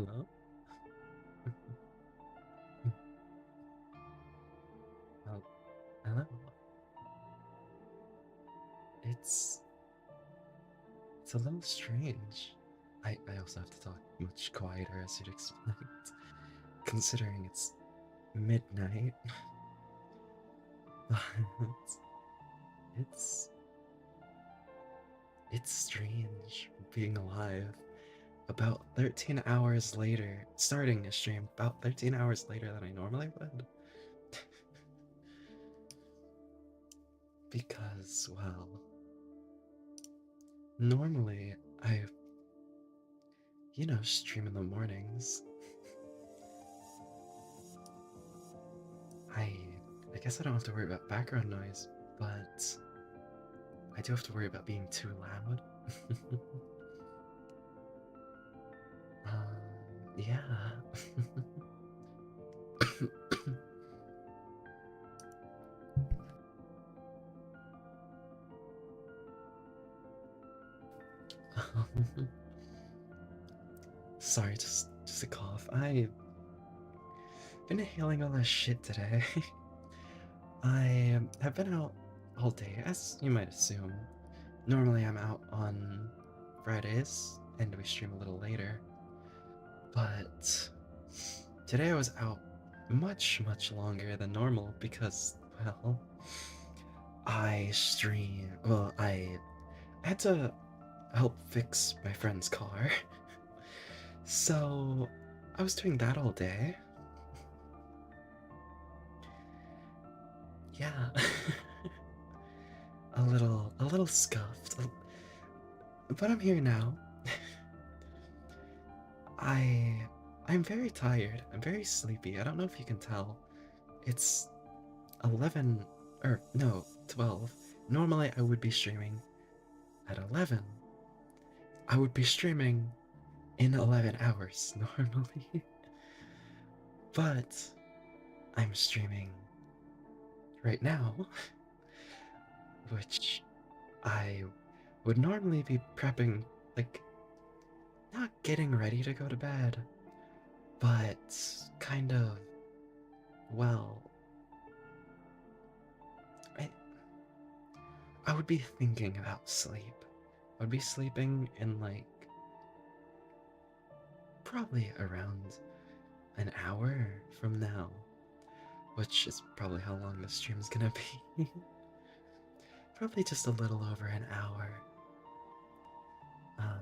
Hello? Oh, hello. It's it's a little strange. I also have to talk much quieter as you'd expect, considering it's midnight. But it's it's strange being alive. About 13 hours later, starting a stream about 13 hours later than I normally would. Because, well, normally I, stream in the mornings. I I guess I don't have to worry about background noise, but I do have to worry about being too loud. Yeah. Sorry, just a cough. I've been inhaling all this shit today. I have been out all day, as you might assume. Normally I'm out on Fridays, and we stream a little later. But today I was out much longer than normal because, well, I had to help fix my friend's car. So I was doing that all day. Yeah. a little scuffed. But I'm here now. I I'm very tired. I'm very sleepy. I don't know if you can tell. It's 11 or no, 12. Normally I would be streaming at 11. I would be streaming in 11 hours normally. But I'm streaming right now, which I would normally be prepping, like, not getting ready to go to bed, but kind of, well, I, I would be thinking about sleep. I would be sleeping in, like, probably around an hour from now, which is probably how long this stream's gonna be. Probably just a little over an hour.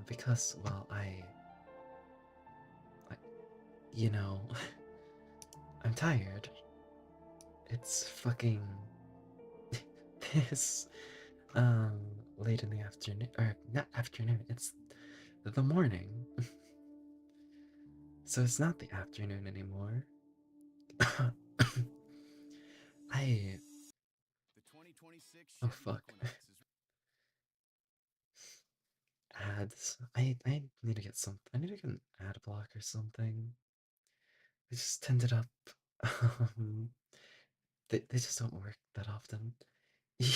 Because, well, I you know, I'm tired. It's fucking this um late in the afternoon, or not afternoon, it's the morning. So it's not the afternoon anymore. I oh fuck. Ads. I need to get some I need to get an ad block or something. I just ended up um they just don't work that often. Yeah.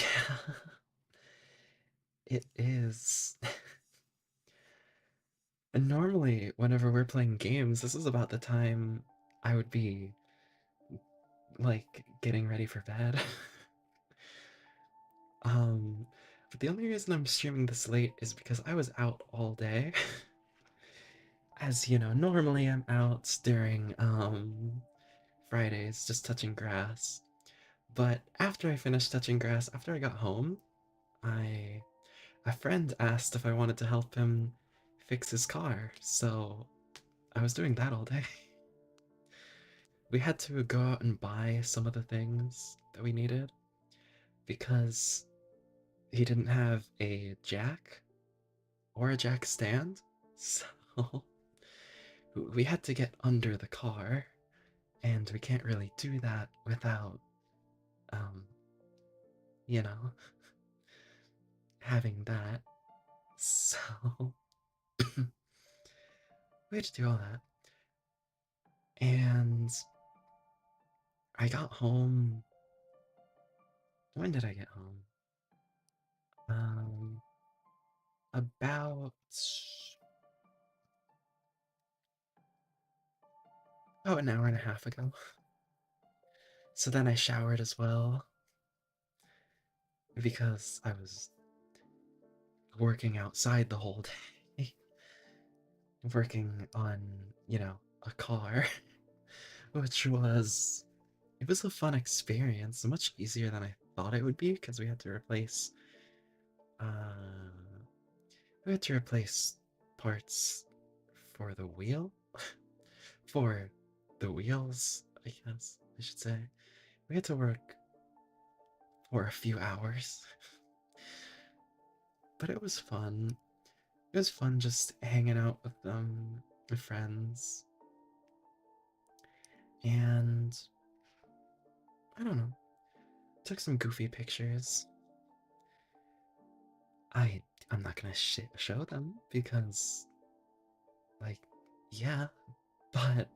It is. And normally, whenever we're playing games, this is about the time I would be, like, getting ready for bed. um, but the only reason I'm streaming this late is because I was out all day. As you know, normally I'm out during, Fridays just touching grass. But after I finished touching grass, after I got home, I a friend asked if I wanted to help him fix his car, so I was doing that all day. We had to go out and buy some of the things that we needed because he didn't have a jack or a jack stand. So we had to get under the car, and we can't really do that without, um, you know, having that. So we had to do all that. And I got home. When did I get home? Um, about about an hour and a half ago. So then I showered as well because I was working outside the whole day, working on, a car, which was it was a fun experience, much easier than I thought it would be because uh we had to replace parts for the wheel for the wheels, I guess I should say. We had to work for a few hours, but it was fun. It was fun just hanging out with them, with friends, and I don't know, took some goofy pictures. I I'm not gonna show them because, like, yeah, but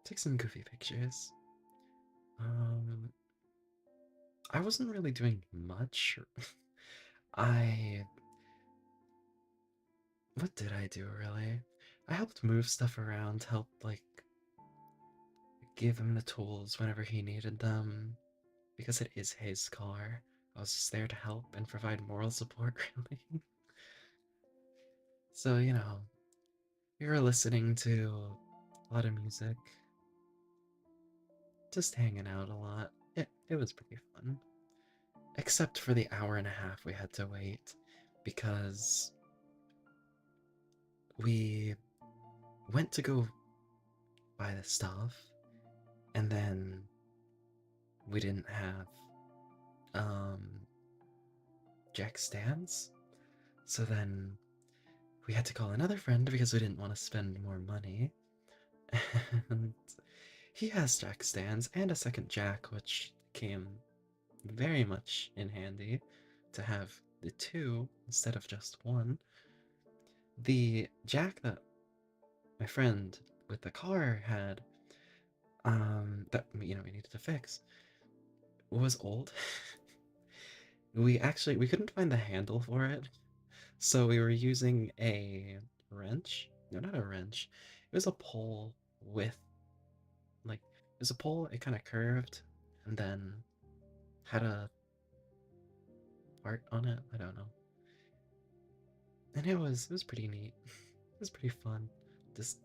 took some goofy pictures. Um, I wasn't really doing much. I what did I do really? I helped move stuff around, helped like give him the tools whenever he needed them, because it is his car. I was just there to help and provide moral support, really. So, we were listening to a lot of music, just hanging out a lot. It was pretty fun. Except for the hour and a half we had to wait because we went to go buy the stuff and then we didn't have um jack stands. So then we had to call another friend because we didn't want to spend more money. And he has jack stands and a second jack, which came very much in handy to have the two instead of just one. The jack that my friend with the car had, that we needed to fix, was old. We couldn't find the handle for it, so we were using a wrench. No, not a wrench. It was a pole with it was a pole. It kind of curved, and then had a part on it. I don't know, and it was pretty neat. It was pretty fun. Just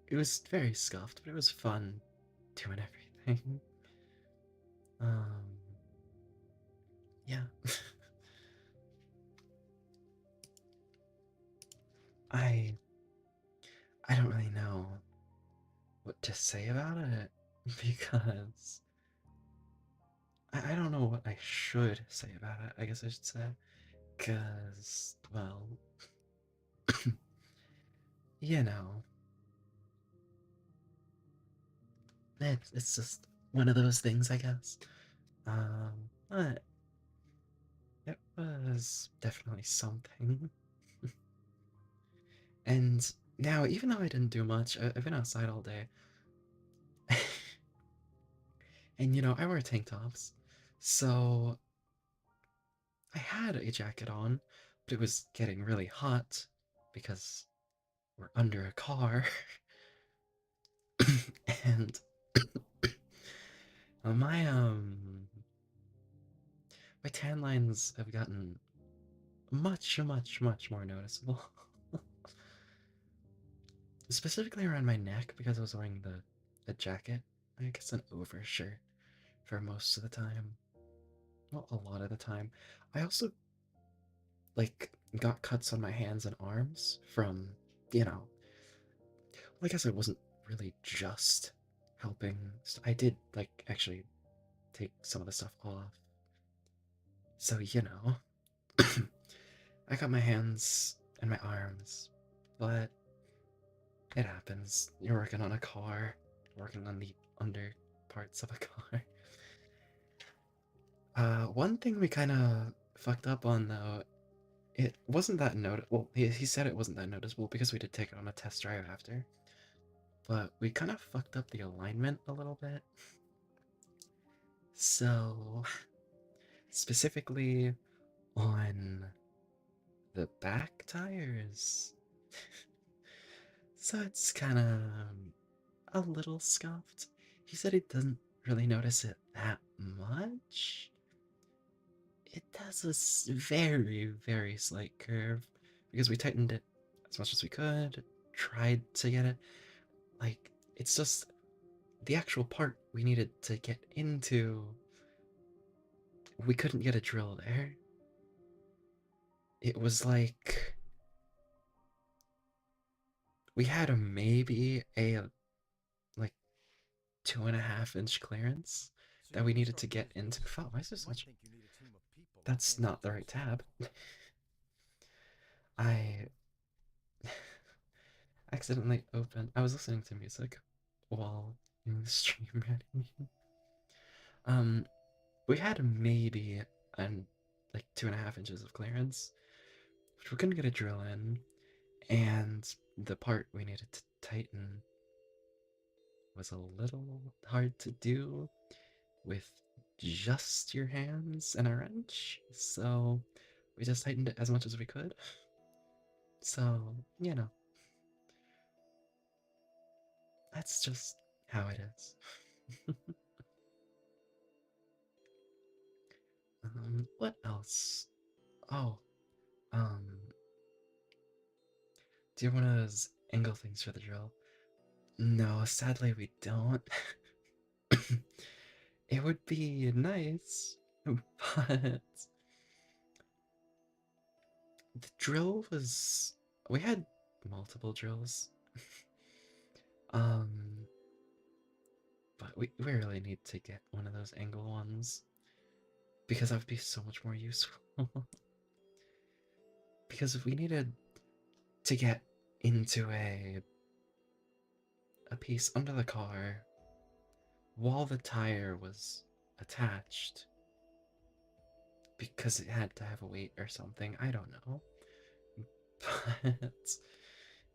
it was very scuffed, but it was fun doing everything. Um, yeah. I I don't really know what to say about it because I don't know what I should say about it. I guess I should say because well, you know, it's just one of those things, I guess. But it was definitely something. And now, even though I didn't do much, I've been outside all day, and I wear tank tops, so I had a jacket on, but it was getting really hot because we're under a car, and my my tan lines have gotten much, much, much more noticeable. Specifically around my neck because I was wearing the jacket. I guess an overshirt for most of the time. Well, a lot of the time. I also like got cuts on my hands and arms from, you know, well, I guess I wasn't really just helping. I did like actually take some of the stuff off. So, I got my hands and my arms, but it happens. You're working on a car, working on the under parts of a car. One thing we kind of fucked up on though, it wasn't that noticeable. Well, he said it wasn't that noticeable because we did take it on a test drive after, but we kind of fucked up the alignment a little bit. So, specifically on the back tires. So it's kind of a little scuffed. He said he doesn't really notice it that much. It does a very, very slight curve because we tightened it as much as we could, tried to get it. Like, it's just the actual part we needed to get into. We couldn't get a drill there. It was like we had maybe a like 2.5 inch clearance that we needed to get into. Fuck, why is there so much? That's not the right tab. I accidentally opened. I was listening to music while in the stream ready. um, we had maybe an like 2.5 inches of clearance, which we couldn't get a drill in, and the part we needed to tighten was a little hard to do with just your hands and a wrench, so we just tightened it as much as we could. So, you know, that's just how it is. What else? Oh, um, do you want to angle things for the drill? No, sadly we don't. It would be nice, but the drill was. We had multiple drills. Um, but we really need to get one of those angle ones because that would be so much more useful. Because if we needed to get into a piece under the car while the tire was attached because it had to have a weight or something, I don't know. But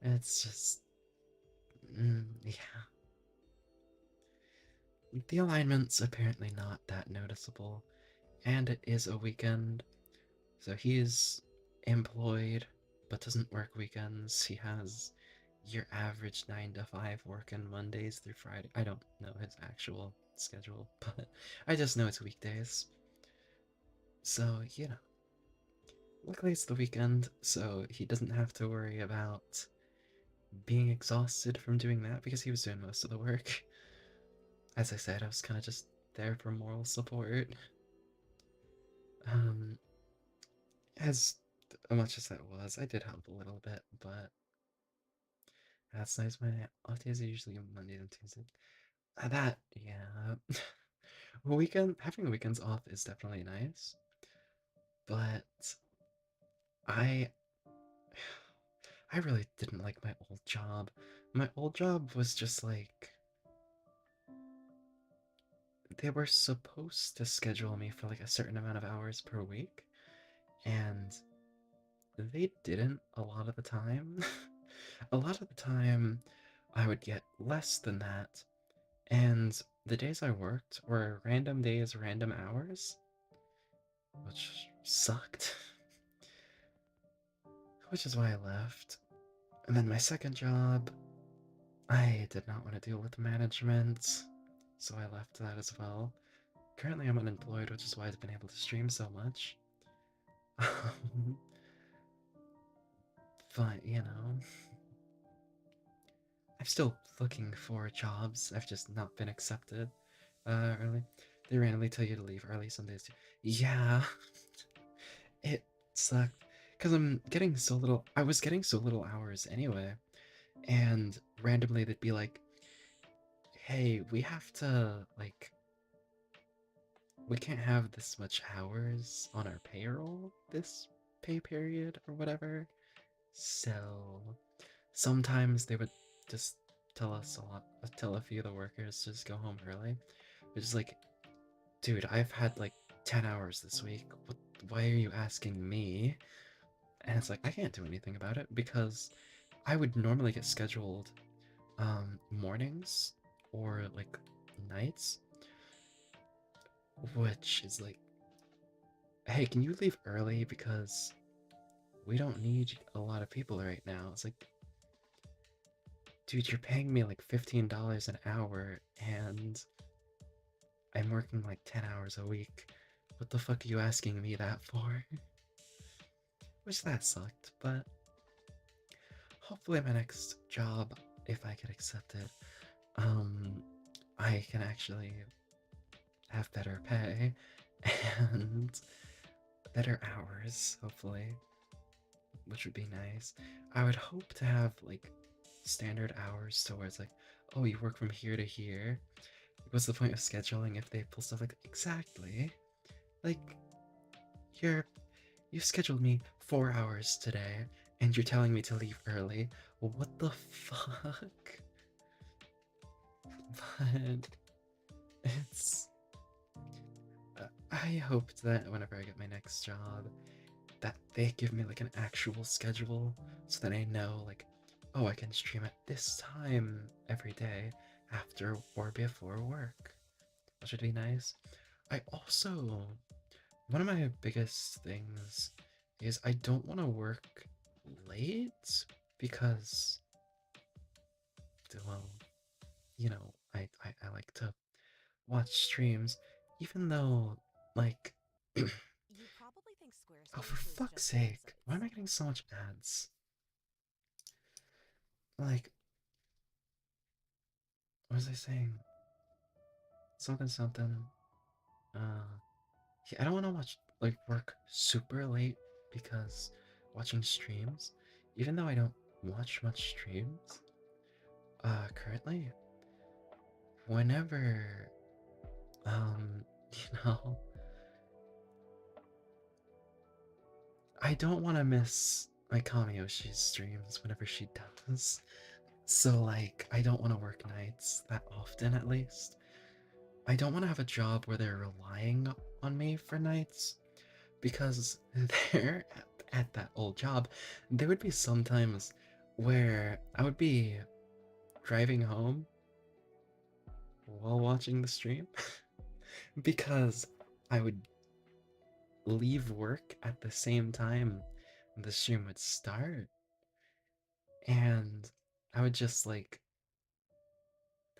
it's just yeah. The alignment's apparently not that noticeable, and it is a weekend, so he's employed but doesn't work weekends. He has your average 9 to 5 working Mondays through Friday. I don't know his actual schedule, but I just know it's weekdays. So, you know, luckily it's the weekend, so he doesn't have to worry about being exhausted from doing that because he was doing most of the work. As I said, I was kind of just there for moral support. Um, as much as that was, I did help a little bit, but that's nice. My off days are usually Mondays and Tuesdays. That, yeah. Having weekends off is definitely nice, but I, I really didn't like my old job. My old job was just like, they were supposed to schedule me for like a certain amount of hours per week, and they didn't a lot of the time. A lot of the time, I would get less than that, and the days I worked were random days, random hours, which sucked. Which is why I left. And then my second job, I did not want to deal with management, so I left that as well. Currently, I'm unemployed, which is why I've been able to stream so much. But, you know, I'm still looking for jobs. I've just not been accepted early. They randomly tell you to leave early some days too. Yeah, it sucked. Because I was getting so little hours anyway. And randomly they'd be like, hey, we have to, like, we can't have this much hours on our payroll this pay period or whatever. So sometimes they would just tell a few of the workers to just go home early. Which is like, dude, I've had like 10 hours this week. Why are you asking me? And it's like, I can't do anything about it because I would normally get scheduled mornings or like nights, which is like, hey, can you leave early because we don't need a lot of people right now. It's like, dude, you're paying me like $15 an hour, and I'm working like 10 hours a week. What the fuck are you asking me that for? Which that sucked, but hopefully my next job, if I get accepted, um, I can actually have better pay and better hours, hopefully, which would be nice. I would hope to have like standard hours to where it's like, oh, you work from here to here. What's the point of scheduling if they pull stuff like that? Exactly. Like, you're you scheduled me 4 hours today, and you're telling me to leave early. Well, what the fuck? But it's. I hope that whenever I get my next job, that they give me like an actual schedule so that I know, like, oh, I can stream at this time every day after or before work, which would be nice. I also, one of my biggest things is I don't want to work late because, well, I like to watch streams, even though, like, You probably think oh, for Squarespace is fuck's just sake, why am websites. I getting so much ads? Like, what was I saying? Something, something. Uh, yeah, I don't want to like, work super late because watching streams, even though I don't watch much streams, currently, whenever, you know, I don't want to miss my Kamiyoshi's streams whenever she does. So, like, I don't want to work nights that often, at least. I don't want to have a job where they're relying on me for nights, because there, at that old job, there would be sometimes where I would be driving home while watching the stream because I would leave work at the same time the stream would start, and I would just like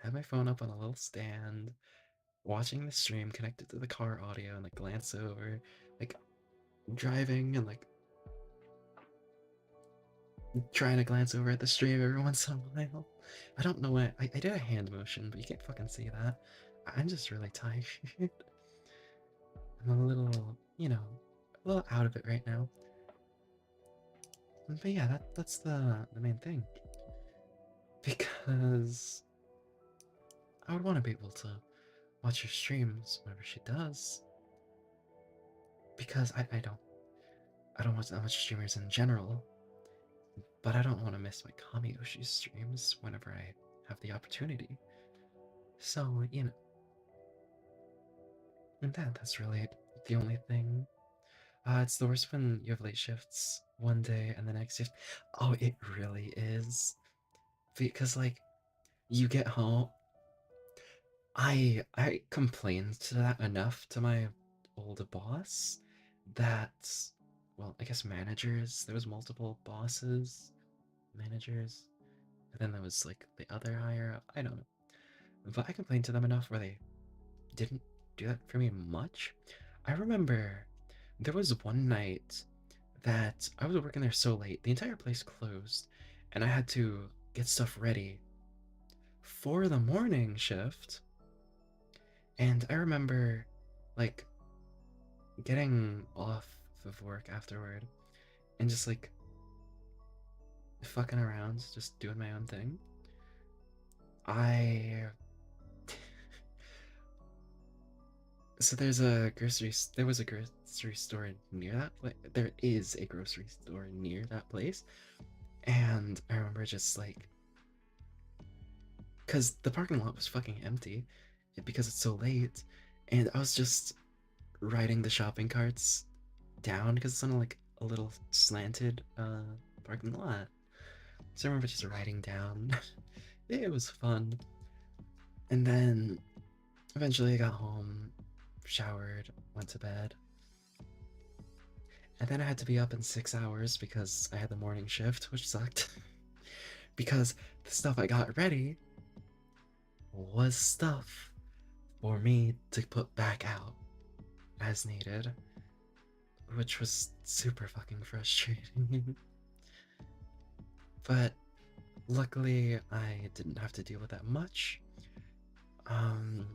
have my phone up on a little stand, watching the stream connected to the car audio, and like glance over, like driving and like trying to glance over at the stream every once in a while. I don't know what I did a hand motion, but you can't fucking see that. I'm just really tired. I'm a little, a little out of it right now. But yeah, that's the main thing. Because I would want to be able to watch her streams whenever she does. Because I don't watch that much streamers in general, but I don't want to miss my Kamiyoshi streams whenever I have the opportunity. So, and that's really the only thing. It's the worst when you have late shifts one day and the next shift. Oh, it really is. Because like you get home, I complained to that enough to my old boss that, well, I guess managers. There was multiple bosses, managers, and then there was like the other higher up. I don't know, but I complained to them enough where they didn't do that for me much. I remember there was one night that I was working there so late, the entire place closed, and I had to get stuff ready for the morning shift. And I remember, like, getting off of work afterward and just, like, fucking around, just doing my own thing. I. So there was a grocery store near that place. There is a grocery store near that place. And I remember just, like, because the parking lot was fucking empty because it's so late. And I was just riding the shopping carts down because it's on like a little slanted parking lot. So I remember just riding down. It was fun. And then eventually I got home, showered, went to bed. And then I had to be up in 6 hours because I had the morning shift, which sucked. because the stuff I got ready was stuff for me to put back out as needed, which was super fucking frustrating. But luckily, I didn't have to deal with that much. Um,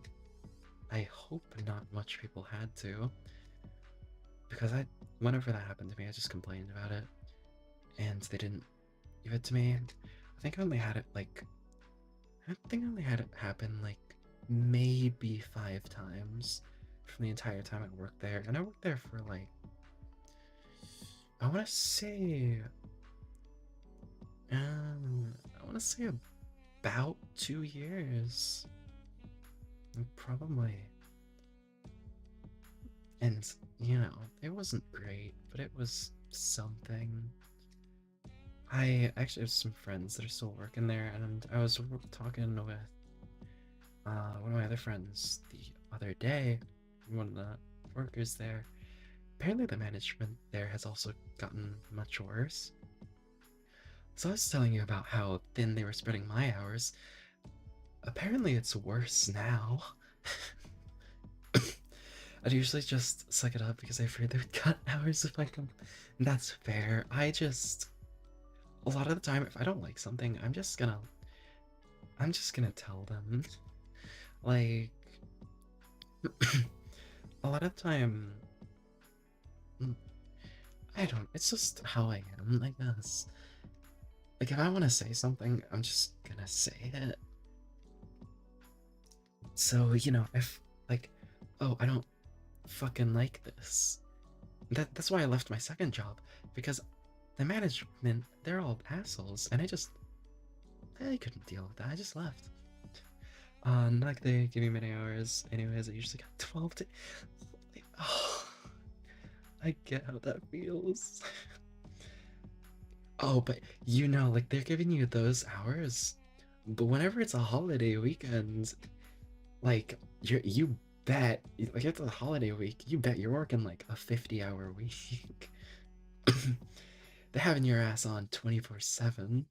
I hope not much people had to, because whenever that happened to me, I just complained about it, and they didn't give it to me. I think I only had it like, I think I only had it happen like maybe 5 times from the entire time I worked there, and I worked there for like, I want to say, I want to say about 2 years, probably. And, it wasn't great, but it was something. I actually have some friends that are still working there, and I was talking with one of my other friends the other day, one of the workers there. Apparently, the management there has also gotten much worse. So I was telling you about how thin they were spreading my hours. Apparently, it's worse now. I'd usually just suck it up because I feared they would cut hours if I come. That's fair. A lot of the time, if I don't like something, I'm just gonna tell them. Like, a lot of the time, mm, I don't, it's just how I am, I guess. Like, if I want to say something, I'm just gonna say it. So, if, like, oh, I don't fucking like this. That's why I left my second job, because the management, they're all assholes, and I couldn't deal with that. I just left. Not like they give me many hours. Anyways, I usually got 12 to. Oh, I get how that feels. Oh, but like they're giving you those hours, but whenever it's a holiday weekend, like you bet, like if it's a holiday week, you bet you're working like a 50-hour week. They're having your ass on 24/7.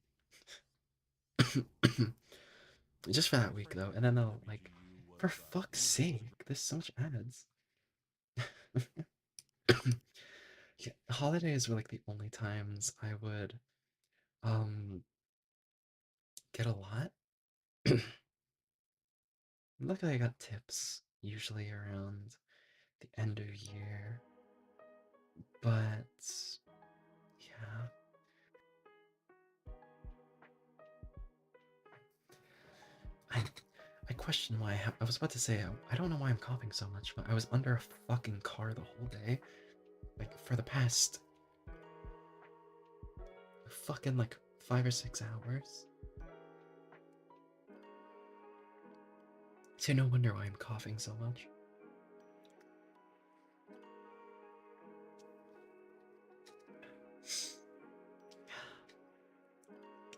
Just for that week though, and then they'll like, for fuck's sake, there's so much ads. Yeah, holidays were like the only times I would um get a lot. Luckily, I got tips usually around the end of year, but yeah, I I question why I was about to say I don't know why I'm coughing so much, but I was under a fucking car the whole day, like for the past fucking like 5 or 6 hours. So no wonder why I'm coughing so much.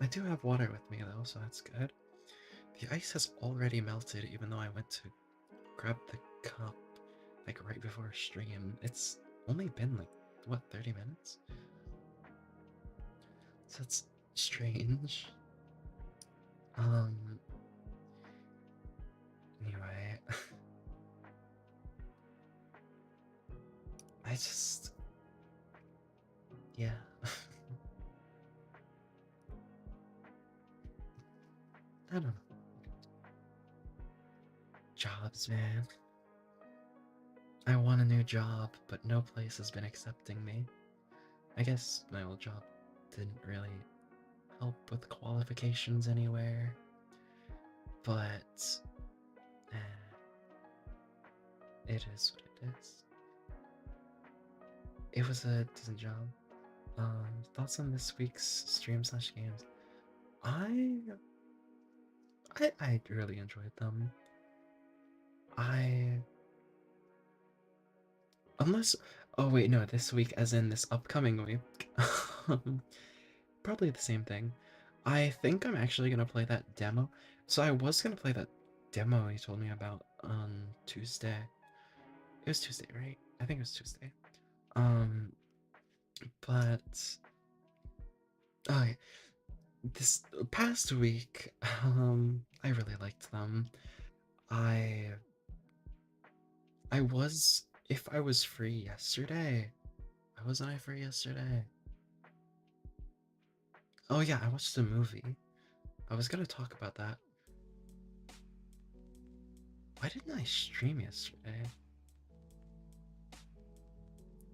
I do have water with me though, so that's good. The ice has already melted, even though I went to grab the cup like right before stream. It's only been like what, 30 minutes? So that's strange. Um anyway, I just yeah. I don't know. Jobs, man. I want a new job, but no place has been accepting me. I guess my old job didn't really help with qualifications anywhere, but it is what it is. It was a decent job. Thoughts on this week's stream/games? I I really enjoyed them. I unless oh wait, no, this week as in this upcoming week. Probably the same thing. I think I'm actually gonna play that demo. So I was gonna play that demo you told me about on Tuesday. It was Tuesday, right? I think it was Tuesday. Um, but oh, yeah. This past week, I really liked them. I if I was free yesterday. Why wasn't I free yesterday? Oh yeah, I watched a movie. I was gonna talk about that. Why didn't I stream yesterday?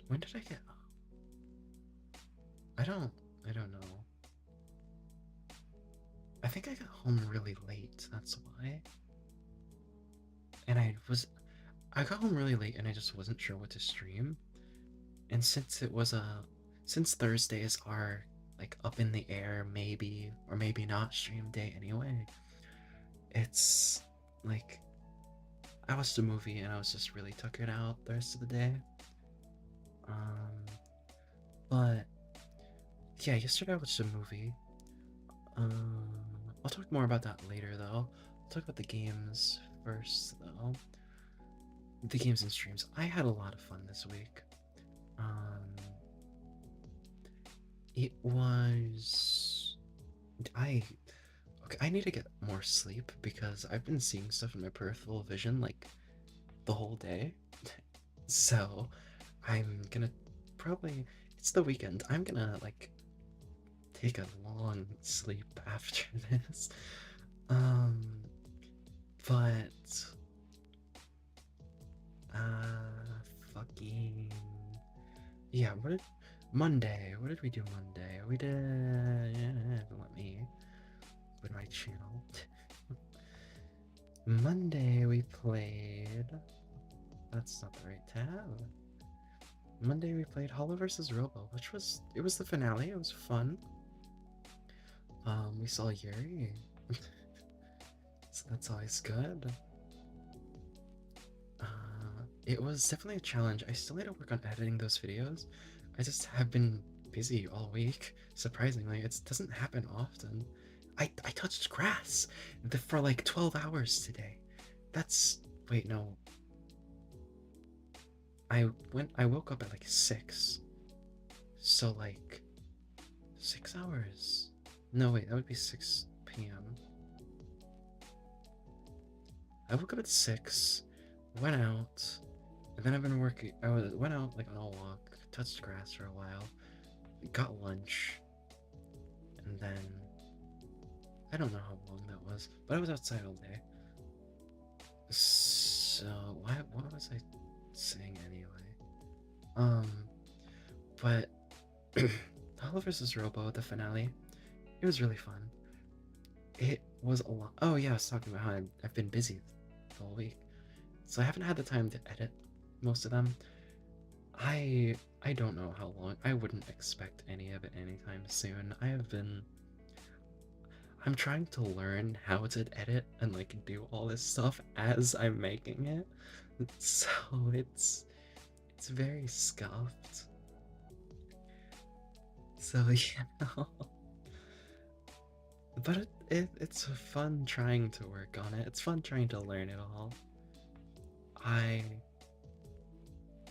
When did I get? I don't. I don't know. I think I got home really late. That's why. And I got home really late, and I just wasn't sure what to stream. And since Thursdays are like up in the air, maybe or maybe not stream day anyway. It's like I watched a movie and I was just really tuckered out the rest of the day. Um, but yeah, yesterday I watched a movie. Um, I'll talk more about that later though. I'll talk about the games first though. The games and streams. I had a lot of fun this week. Um, it was I okay. I need to get more sleep because I've been seeing stuff in my peripheral vision like the whole day. So I'm gonna probably it's the weekend. I'm gonna like take a long sleep after this. Um, but fucking yeah. Monday? What did we do Monday? We did. Let me open my channel. Monday we played. That's not the right tab. Monday we played Hollow vs. Robo, which was the finale. It was fun. We saw Yuri, so that's always good. It was definitely a challenge. I still need to work on editing those videos. I just have been busy all week. Surprisingly, it doesn't happen often. I touched grass for like 12 hours today. That's wait no. I woke up at like 6. So like 6 hours. No wait, that would be 6 p.m. I woke up at 6, went out, and then I've been working. Went out like on a walk, touched grass for a while, got lunch, and then I don't know how long that was, but I was outside all day. So what was I saying anyway? Um, but Hollow vs. Robo, the finale, it was really fun. It was a lot. Oh yeah, I was talking about how I've been busy the whole week, so I haven't had the time to edit most of them. I don't know how long. I wouldn't expect any of it anytime soon. I'm trying to learn how to edit and like do all this stuff as I'm making it. So it's very scuffed. So yeah. But it's fun trying to work on it. It's fun trying to learn it all. I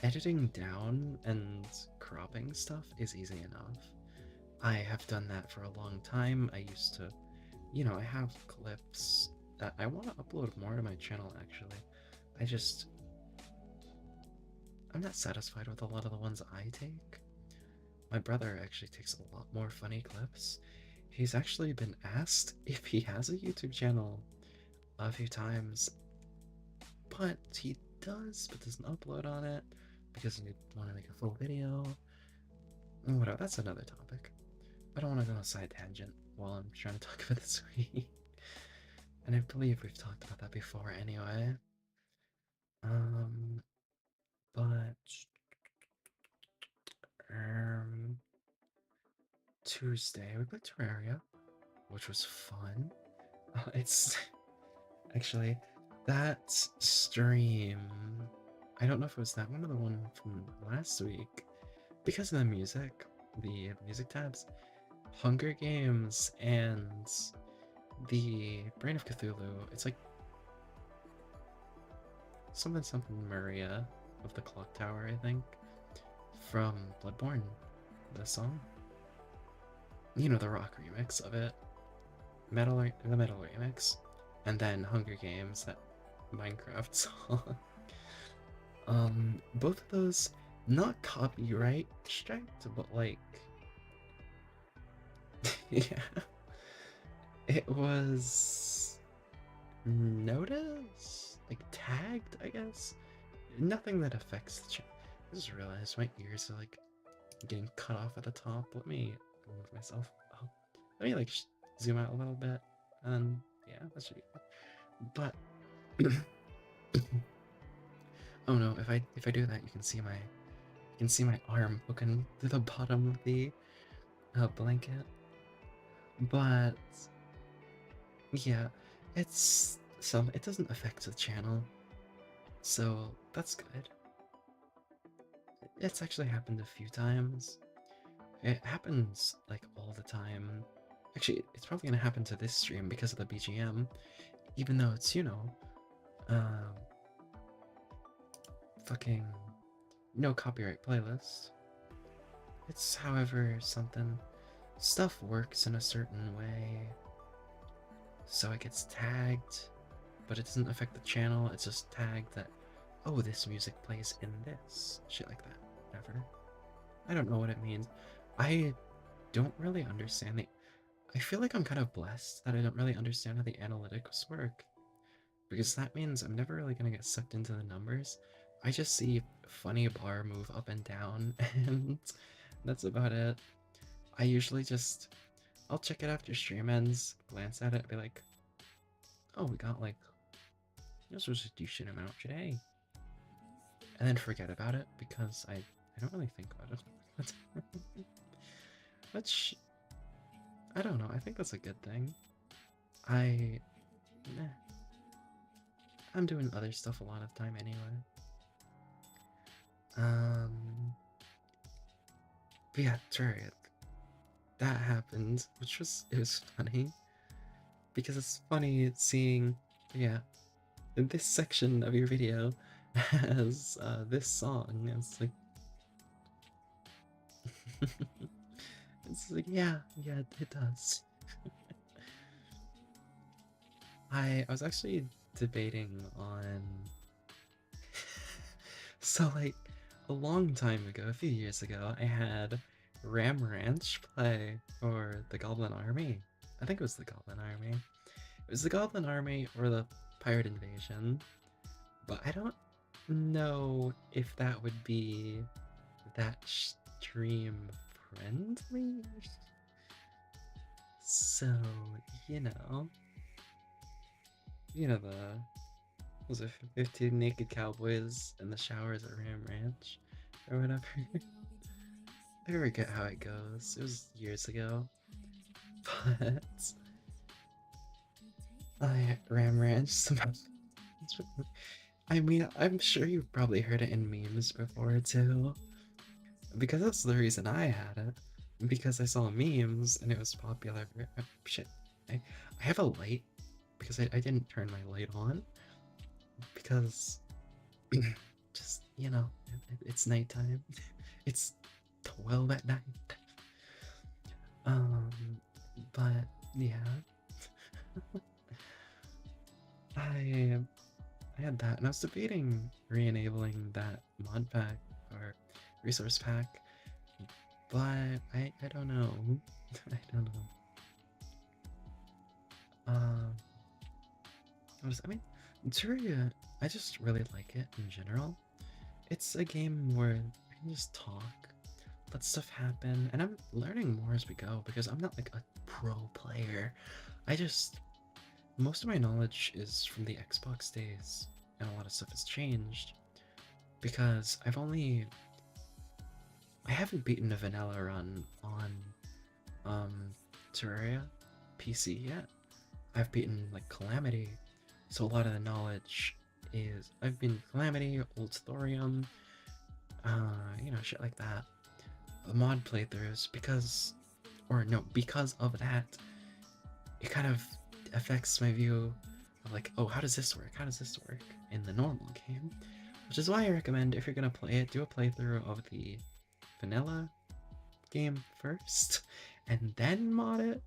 editing down and cropping stuff is easy enough. I have done that for a long time. I used to, I have clips that I want to upload more to my channel actually. I just, I'm not satisfied with a lot of the ones I take. My brother actually takes a lot more funny clips. He's actually been asked if he has a YouTube channel a few times, but he does, but doesn't upload on it because he want to make a full video. Whatever, that's another topic. I don't want to go on a side tangent while I'm trying to talk about this week. And I believe we've talked about that before anyway. Um, but um, Tuesday we played Terraria, which was fun. It's actually that stream. I don't know if it was that one or the one from last week because of the music tabs, Hunger Games, and the Brain of Cthulhu. It's like something Maria of the Clock Tower, I think, from Bloodborne, the song. You know, the rock remix of it. the Metal remix, and then Hunger Games, that Minecraft song. Both of those not copyright striked, but like, yeah, it was noticed, like tagged, I guess. Nothing that affects the channel. I just realized my ears are like getting cut off at the top. Let me move myself up. Let me like zoom out a little bit, and yeah, that should be good. But oh no, if I do that, you can see my arm poking through the bottom of the blanket. But yeah, it doesn't affect the channel, so that's good. It's actually happened a few times. It happens like all the time. Actually, it's probably gonna happen to this stream because of the BGM, even though it's, um, fucking no copyright playlist. It's, however, something. Stuff works in a certain way, so it gets tagged, but it doesn't affect the channel. It's just tagged that, oh, this music plays in this. Shit like that. Whatever. I don't know what it means. I don't really understand the. I feel like I'm kind of blessed that I don't really understand how the analytics work, because that means I'm never really gonna get sucked into the numbers. I just see funny bar move up and down, and that's about it. I usually just I'll check it after stream ends, glance at it, be like, oh, we got like this was a decent amount today, and then forget about it because I don't really think about it. Which I don't know. I think that's a good thing. I meh, I'm doing other stuff a lot of time anyway. But yeah, Terraria, that happened, it was funny because it's funny seeing, yeah, this section of your video has this song. It's like, it's like, yeah, it does. I was actually debating on so like a long time ago, a few years ago, I had Ram Ranch play for the Goblin Army. I think it was the Goblin Army. It was the Goblin Army or the Pirate Invasion, but I don't know if that would be that stream friendly. So, you know, the was it 15 naked cowboys in the showers at Ram Ranch or whatever. I forget how it goes. It was years ago, but I Ram Ranch somehow. I mean, I'm sure you've probably heard it in memes before too, because that's the reason I had it. Because I saw memes and it was popular. Shit, I have a light because I didn't turn my light on because just it's nighttime. It's 12 at night. Um, but yeah, I I had that, and I was debating re-enabling that mod pack or resource pack, but I don't know. I don't know. Um, I mean, Terraria, I just really like it in general. It's a game where you can just talk, let stuff happen, and I'm learning more as we go because I'm not like a pro player. I just most of my knowledge is from the Xbox days, and a lot of stuff has changed because I haven't beaten a vanilla run on Terraria PC yet. I've beaten like Calamity, so a lot of the knowledge is I've been Calamity, Old Thorium, shit like that. Mod playthroughs because of that, it kind of affects my view of like, oh, how does this work? How does this work in the normal game? Which is why I recommend if you're gonna play it, do a playthrough of the vanilla game first, and then mod it,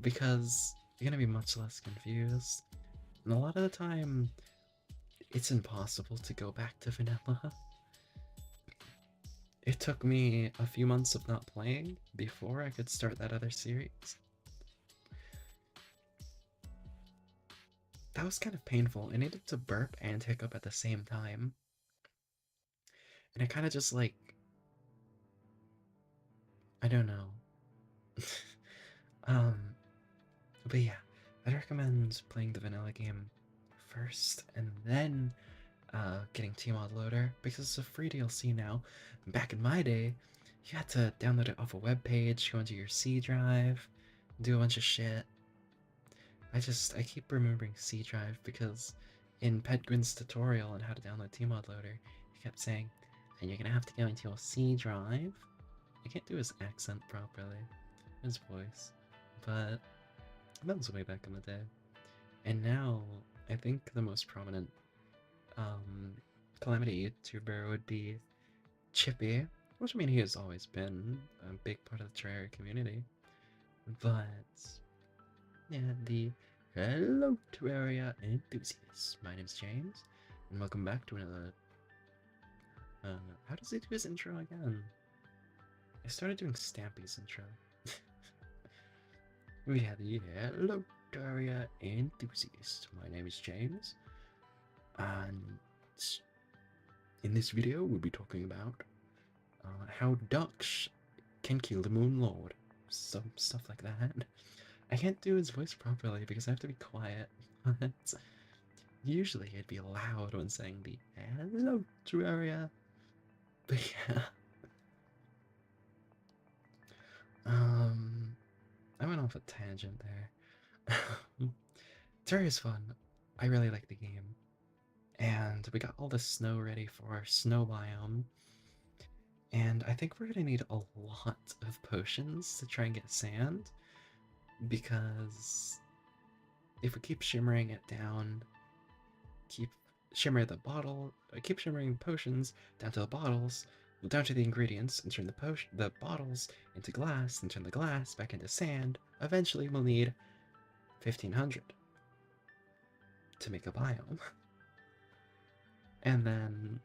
because you're gonna be much less confused. And a lot of the time, it's impossible to go back to vanilla. It took me a few months of not playing before I could start that other series. That was kind of painful. I needed to burp and hiccup at the same time. And I kind of just like, I don't know. um, but yeah, I'd recommend playing the vanilla game first and then getting Tmod Loader because it's a free DLC now. Back in my day, you had to download it off a web page, go into your C drive, do a bunch of shit. I keep remembering C drive because in Pedgwin's tutorial on how to download Tmod Loader, he kept saying, and you're gonna have to go into your C drive. I can't do his accent properly, his voice, but that was way back in the day. And now, I think the most prominent um, Calamity YouTuber would be Chippy, which I mean he has always been a big part of the Terraria community. But yeah, the hello Terraria enthusiasts. My name's James, and welcome back to another. How does he do his intro again? I started doing Stampy's intro. We have the hello Terraria enthusiast. My name is James, and in this video we'll be talking about how ducks can kill the Moon Lord. Some stuff like that. I can't do his voice properly because I have to be quiet. But usually it'd be loud when saying the hello Terraria. But yeah. I went off a tangent there. Terraria's fun. I really like the game. And we got all the snow ready for our snow biome. And I think we're gonna need a lot of potions to try and get sand. Because if we keep shimmering it down, keep shimmering potions down to the bottles, down to the ingredients, and turn the bottles into glass, and turn the glass back into sand, eventually we'll need 1500 to make a biome. And then,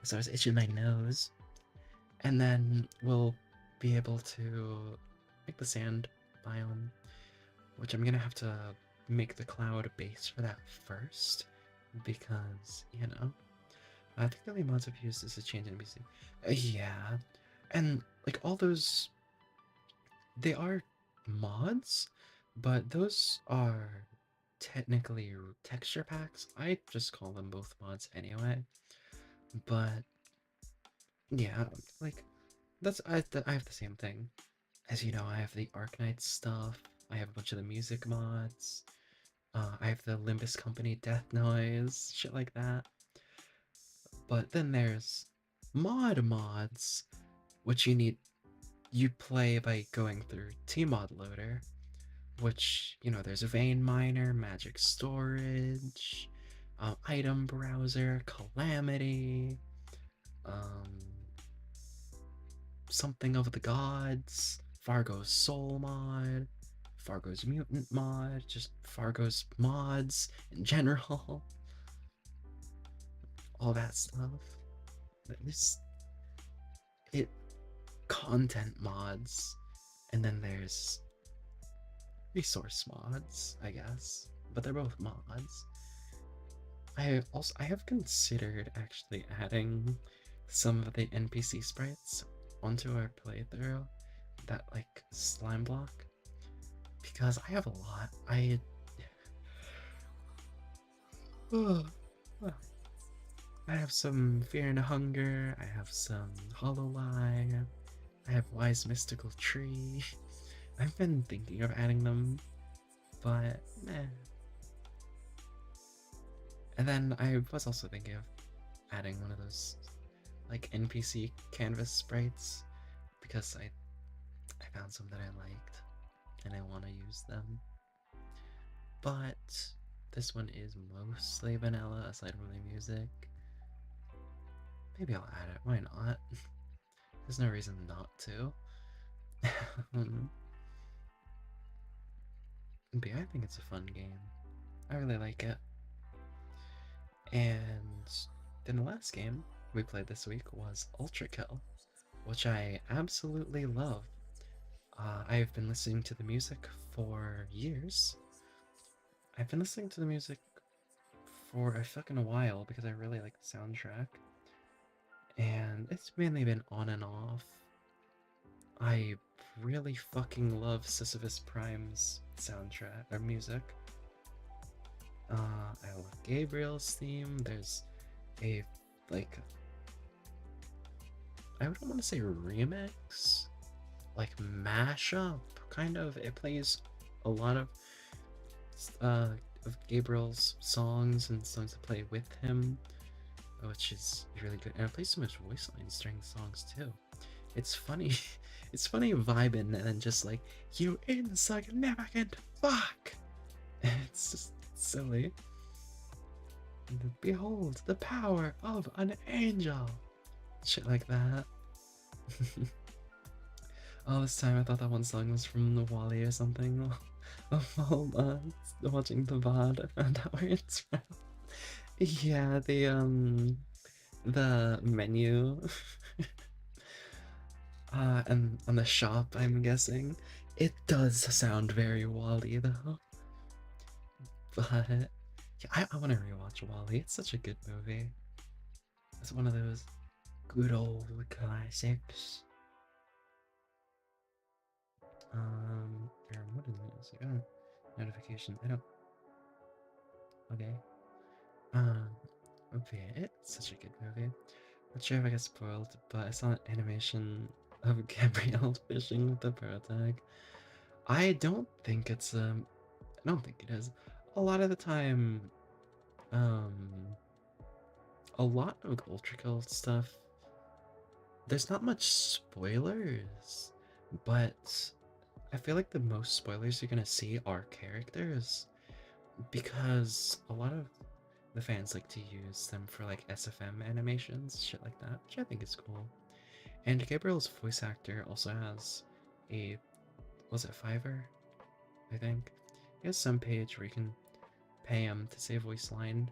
so I was itching my nose, and then we'll be able to make the sand biome, which I'm gonna have to make the cloud base for that first, because, you know, I think the only mods I've used is to change NPC. Yeah, and like all those, they are mods, but those are technically texture packs. I just call them both mods anyway. But yeah, like I have the same thing. As you know, I have the Arknight stuff. I have a bunch of the music mods. I have the Limbus Company Death Noise, shit like that. But then there's mods, which you play by going through Tmod Loader, which, you know, there's a Vein Miner, Magic Storage, Item Browser, Calamity, something of the Gods, Fargo's Soul mod, Fargo's Mutant mod, just Fargo's mods in general, all that stuff. There's it content mods, and then there's resource mods, I guess, but they're both mods. I have considered actually adding some of the NPC sprites onto our playthrough, that like slime block, because I have a lot. I have some Fear and Hunger, I have some Hollow-Eye, I have Wise Mystical Tree. I've been thinking of adding them, but eh. And then I was also thinking of adding one of those like NPC canvas sprites, because I found some that I liked and I want to use them. But this one is mostly vanilla aside from the music. Maybe I'll add it, why not? There's no reason not to. But yeah, I think it's a fun game. I really like it. And then the last game we played this week was Ultra Kill, which I absolutely love. I've been listening to the music for years. I've been listening to the music for a fucking while because I really like the soundtrack. And it's mainly been on and off. I really fucking love Sisyphus Prime's soundtrack or music. I love Gabriel's theme. There's a like I don't want to say remix, like mashup kind of. It plays a lot uh of Gabriel's songs and songs that play with him, which is really good. And it plays so much voice lines during the songs too. It's funny. It's funny vibing and then just like you insignificant fuck. It's just silly. Behold the power of an angel. Shit like that. All this time I thought that one song was from the Wally or something. While watching the VOD, I found out where it's from. Yeah, the menu. And on the shop, I'm guessing. It does sound very Wally though. But yeah, I want to rewatch Wally. It's such a good movie. It's one of those good old classics. What is this? Notification. I don't. Okay. Um, okay, it's such a good movie. Not sure if I got spoiled, but I saw an animation of Gabrielle fishing with the pro tag. I don't think it's I don't think it is. A lot of the time, um, a lot of Ultra Kill stuff. There's not much spoilers, but I feel like the most spoilers you're gonna see are characters because a lot of the fans like to use them for like SFM animations, shit like that, which I think is cool. And Gabriel's voice actor also has a, was it Fiverr? I think. He has some page where you can pay him to say a voice line,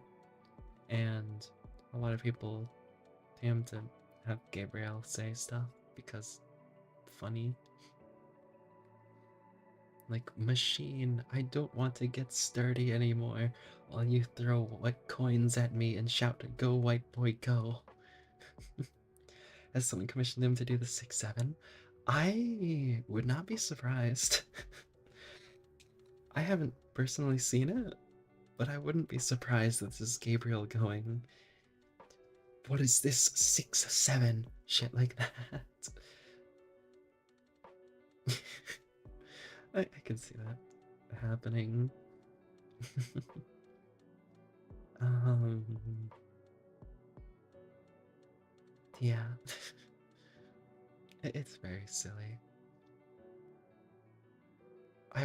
and a lot of people pay him to have Gabriel say stuff because funny. Like, machine, I don't want to get sturdy anymore while you throw white coins at me and shout, go white boy, go. Has someone commissioned him to do the 6-7? I would not be surprised. I haven't personally seen it, but I wouldn't be surprised that this is Gabriel going, what is this 6-7? Shit like that. I can see that happening. um, yeah. It's very silly. I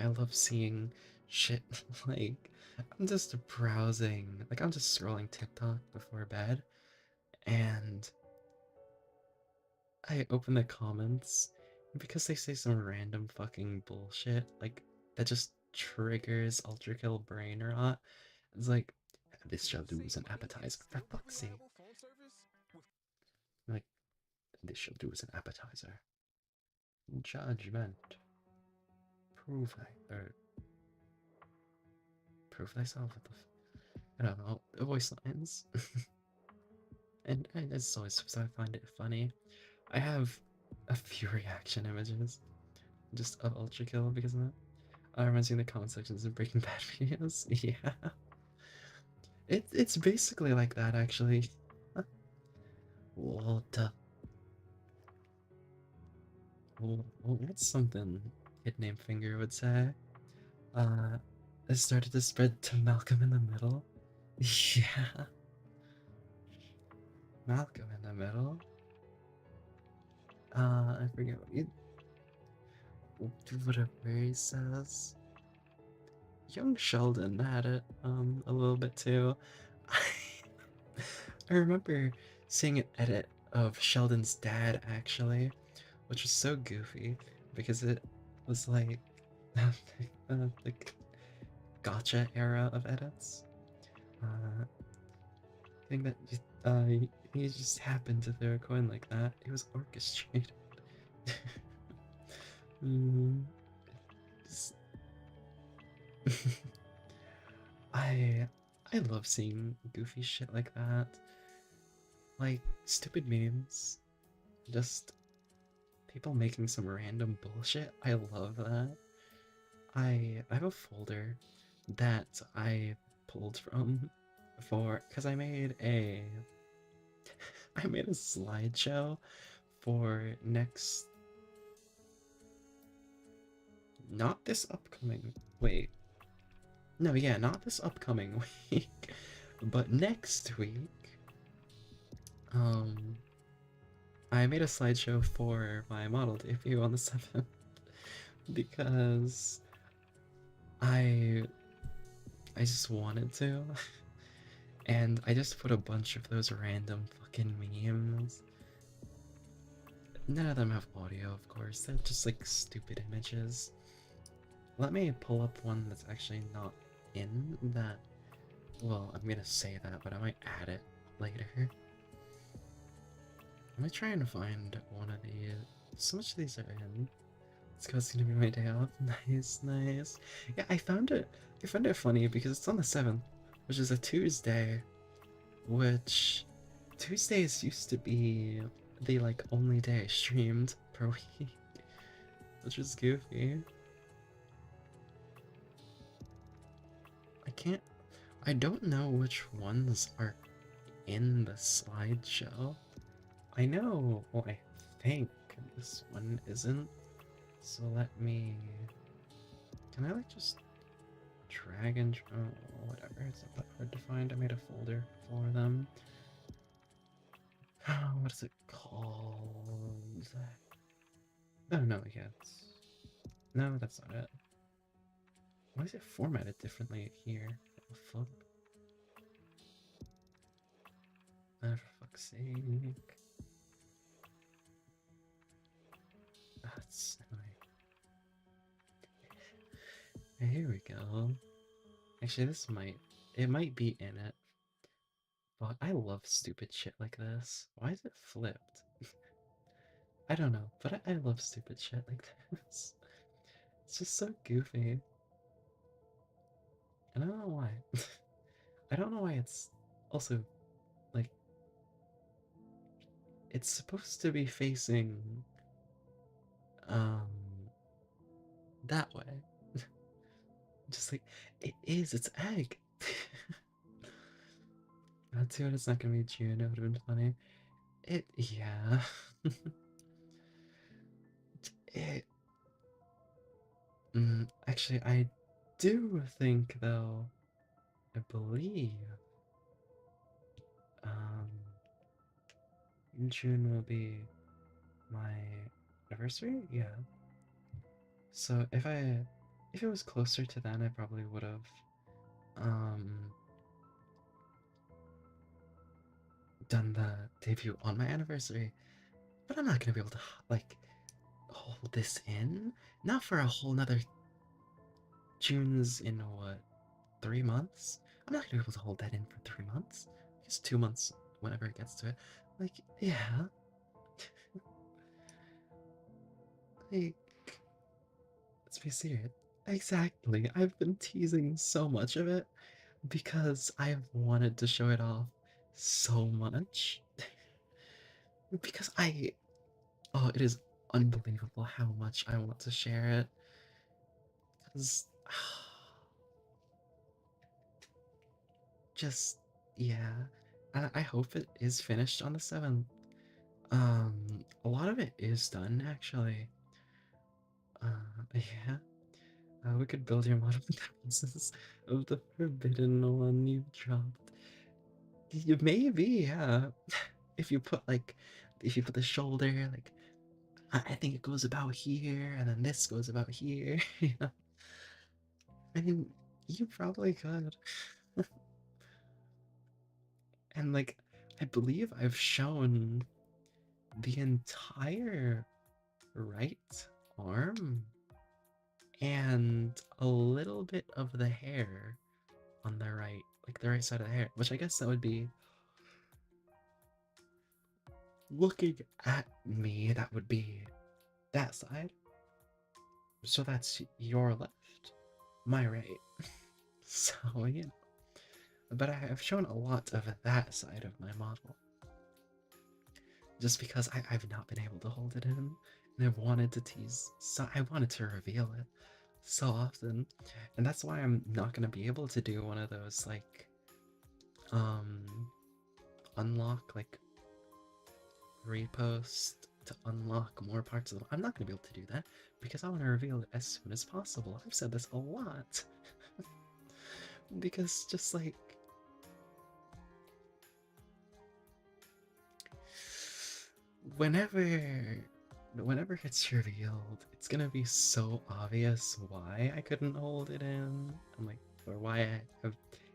love seeing shit like I'm just browsing, like I'm just scrolling TikTok before bed and I open the comments and because they say some random fucking bullshit like that just triggers Ultra Kill brain rot. It's like this shall do as an appetizer for fuck's sake. Like this shall do as an appetizer. Judgment. Prove thy or prove thyself with the I don't know, the voice lines. and as always, so I find it funny. I have a few reaction images just of Ultra Kill because of that. I reminds me of the comment sections of Breaking Bad videos. Yeah. It's basically like that actually. What? What's something Kid Named Finger would say? Uh, it started to spread to Malcolm in the Middle. Yeah, Malcolm in the Middle. I forget whatever he says. Young Sheldon had it, a little bit too. I remember seeing an edit of Sheldon's dad actually, which was so goofy because it was like the gotcha era of edits. I think that he just happened to throw a coin like that. It was orchestrated. Mm, just- I I love seeing goofy shit like that. Like stupid memes. Just people making some random bullshit. I love that. I have a folder that I pulled from for because I made a slideshow for next, not this upcoming, wait, no, yeah, not this upcoming week, but next week. Um, I made a slideshow for my model debut on the 7th because I I just wanted to, and I just put a bunch of those random fucking memes. None of them have audio, of course. They're just like stupid images. Let me pull up one that's actually not in that. Well, I'm gonna say that, but I might add it later. Let me try and find one of these. So much of these are in. It's gonna be my day off. Nice, nice. Yeah, I found it. I found it funny because it's on the 7th, which is a Tuesday. Which Tuesdays used to be the like only day I streamed per week, which is goofy. I can't. I don't know which ones are in the slideshow. I know. Well, I think this one isn't. So let me. Can I like just drag and oh, whatever? It's not that hard to find. I made a folder for them. What is it called? Oh no, yeah. No, that's not it. Why is it formatted differently here? What the fuck? Ah, for fuck's sake. That's annoying. Here we go. Actually, it might be in it. But I love stupid shit like this. Why is it flipped? I don't know, but I love stupid shit like this. It's just so goofy. And I don't know why. I don't know why it's also, like, it's supposed to be facing, um, that way. Just like, it is, it's egg. That's what it's not gonna be June, it would've been funny. Yeah. it, actually, I do think, though, I believe, um, June will be my anniversary? Yeah. So if it was closer to then, I probably would have, um, done the debut on my anniversary. But I'm not gonna be able to, like, hold this in. Not for a whole nother June's in what, 3 months? I'm not gonna be able to hold that in for 3 months. Just 2 months whenever it gets to it. Like, yeah. Like, let's be serious. Exactly. I've been teasing so much of it because I've wanted to show it off so much. because oh, it is unbelievable how much I want to share it. Because, just, yeah. I hope it is finished on the 7th. A lot of it is done, actually. Yeah. We could build your model defenses of the forbidden one you dropped. Maybe, yeah. If you put like, if you put the shoulder, like, I think it goes about here, and then this goes about here. Yeah. I mean, you probably could. And like, I believe I've shown the entire right arm and a little bit of the hair on the right, like the right side of the hair, which I guess that would be looking at me, that would be that side. So that's your left, my right. So, yeah. But I have shown a lot of that side of my model. Just because I've not been able to hold it in, and I've wanted to tease, so I wanted to reveal it so often. And that's why I'm not gonna be able to do one of those, like, unlock, like, repost to unlock more parts of them. I'm not gonna be able to do that because I want to reveal it as soon as possible. I've said this a lot. Because just like whenever whenever it's revealed, it's gonna be so obvious why I couldn't hold it in. I'm like, or why I have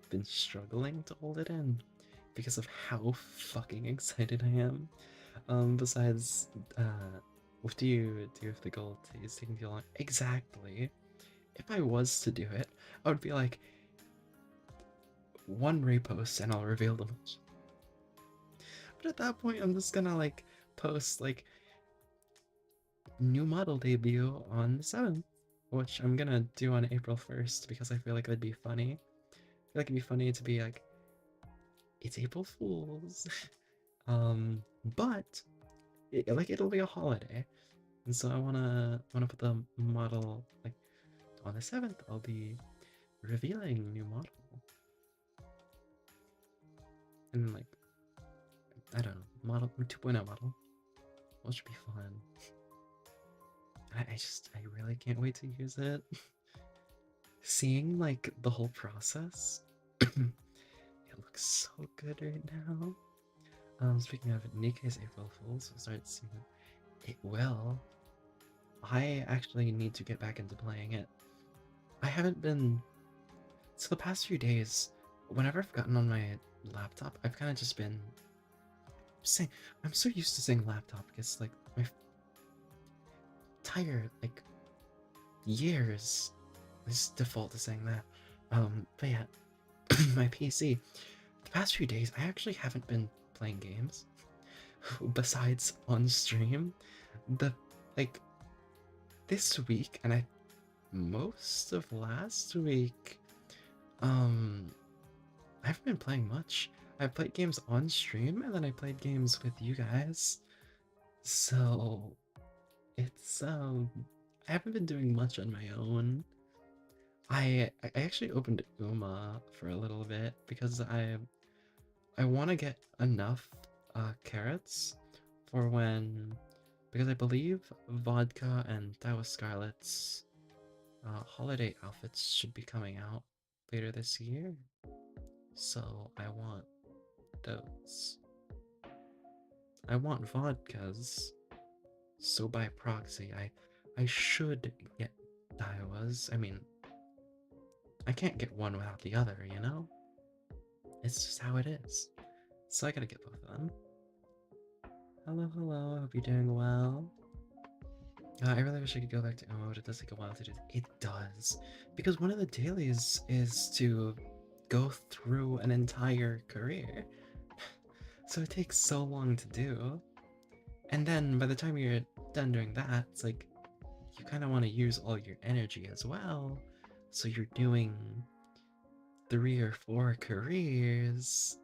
been struggling to hold it in because of how fucking excited I am. Besides, what do you have the goal is taking too long? Exactly. If I was to do it, I would be like, one repost and I'll reveal them. But at that point, I'm just gonna like post like new model debut on the 7th, which I'm gonna do on April 1st because I feel like it'd be funny. I feel like it'd be funny to be like, it's April Fool's. But like it'll be a holiday, and so I wanna put the model like on the 7th. I'll be revealing new model, and like I don't know, model 2.0 model, which should be fun. I really can't wait to use it. Seeing like the whole process, it looks so good right now. Speaking of Nikkei's April Fools, we'll start seeing it will. I actually need to get back into playing it. I haven't been. So the past few days, whenever I've gotten on my laptop, I've kind of just been saying. I'm so used to saying laptop because like my entire like years is default to saying that. But yeah, my PC. The past few days, I actually haven't been playing games besides on stream. The like this week and I most of last week, I haven't been playing much. I played games on stream and then I played games with you guys. So it's I haven't been doing much on my own. I actually opened Uma for a little bit because I want to get enough carrots for when, because I believe Vodka and Taoist Scarlet's holiday outfits should be coming out later this year. So I want those. I want vodkas. So by proxy, I should get Daiwas. I mean, I can't get one without the other, you know? It's just how it is. So I gotta get both of them. Hello, hello, I hope you're doing well. I really wish I could go back to Umo, but it does take a while to do. It does. Because one of the dailies is to go through an entire career. So it takes so long to do. And then by the time you're done doing that, it's like you kind of want to use all your energy as well. So you're doing 3 or 4 careers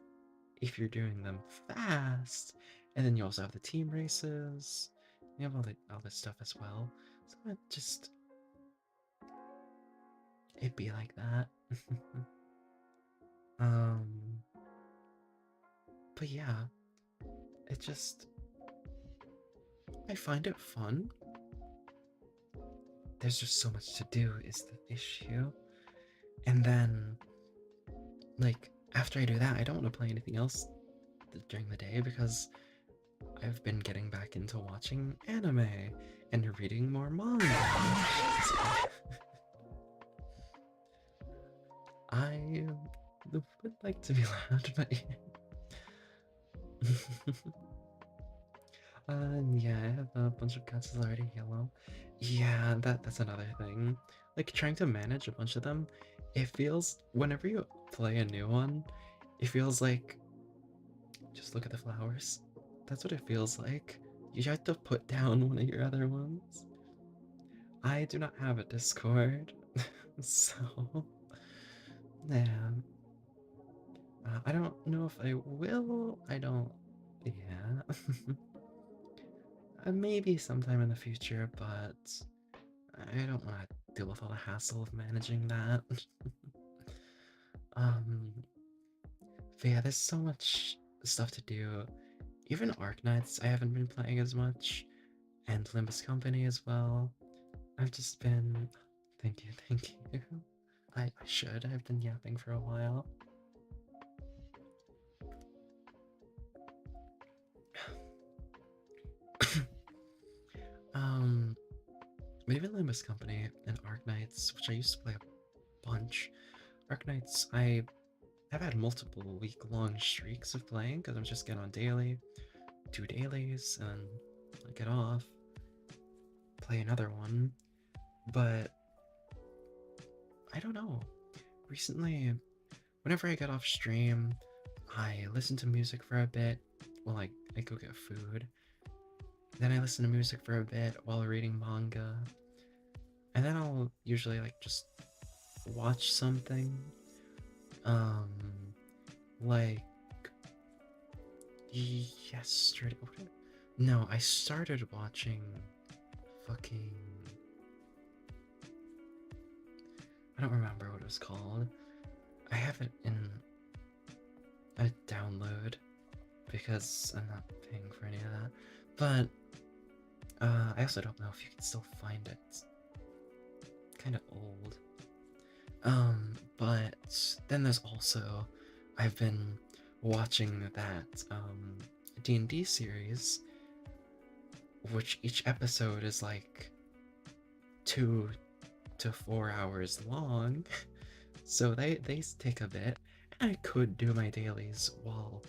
if you're doing them fast. And then you also have the team races. You have all this stuff as well. So it just it'd be like that. um but yeah, it just I find it fun. There's just so much to do is the issue. And then like after I do that, I don't want to play anything else during the day because I've been getting back into watching anime and reading more manga. I would like to be loud, but Yeah, I have a bunch of cats that's already yellow. Yeah, that's another thing. Like trying to manage a bunch of them, it feels whenever you play a new one, it feels like just look at the flowers. That's what it feels like. You have to put down one of your other ones. I do not have a Discord, so yeah. I don't know if I will. I don't. Yeah. Maybe sometime in the future, but I don't want to deal with all the hassle of managing that. um, but yeah, there's so much stuff to do. Even Arknights, I haven't been playing as much, and Limbus Company as well. I've just been. Thank you, thank you. I should. I've been yapping for a while. um, maybe Limbus Company and Arknights, which I used to play a bunch. Arknights, I've had multiple week-long streaks of playing because I'm just getting on daily, do dailies, and I get off, play another one. But I don't know. Recently, whenever I get off stream, I listen to music for a bit while I go get food. Then I listen to music for a bit while reading manga. And then I'll usually like just watch something. Um, like yesterday. No, I started watching fucking. I don't remember what it was called. I have it in a download because I'm not paying for any of that. But I also don't know if you can still find it. It's kind of old. But then there's also I've been watching that D&D series, which each episode is like 2 to 4 hours long. So they take a bit. And I could do my dailies while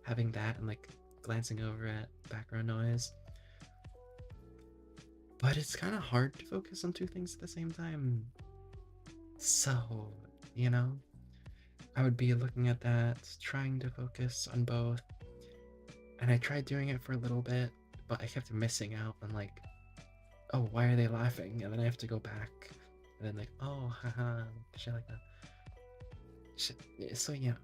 having that and like glancing over at background noise. But it's kind of hard to focus on two things at the same time. So, you know, I would be looking at that, trying to focus on both. And I tried doing it for a little bit, but I kept missing out on like, oh, why are they laughing? And then I have to go back. And then like, oh, haha, shit like that. So yeah,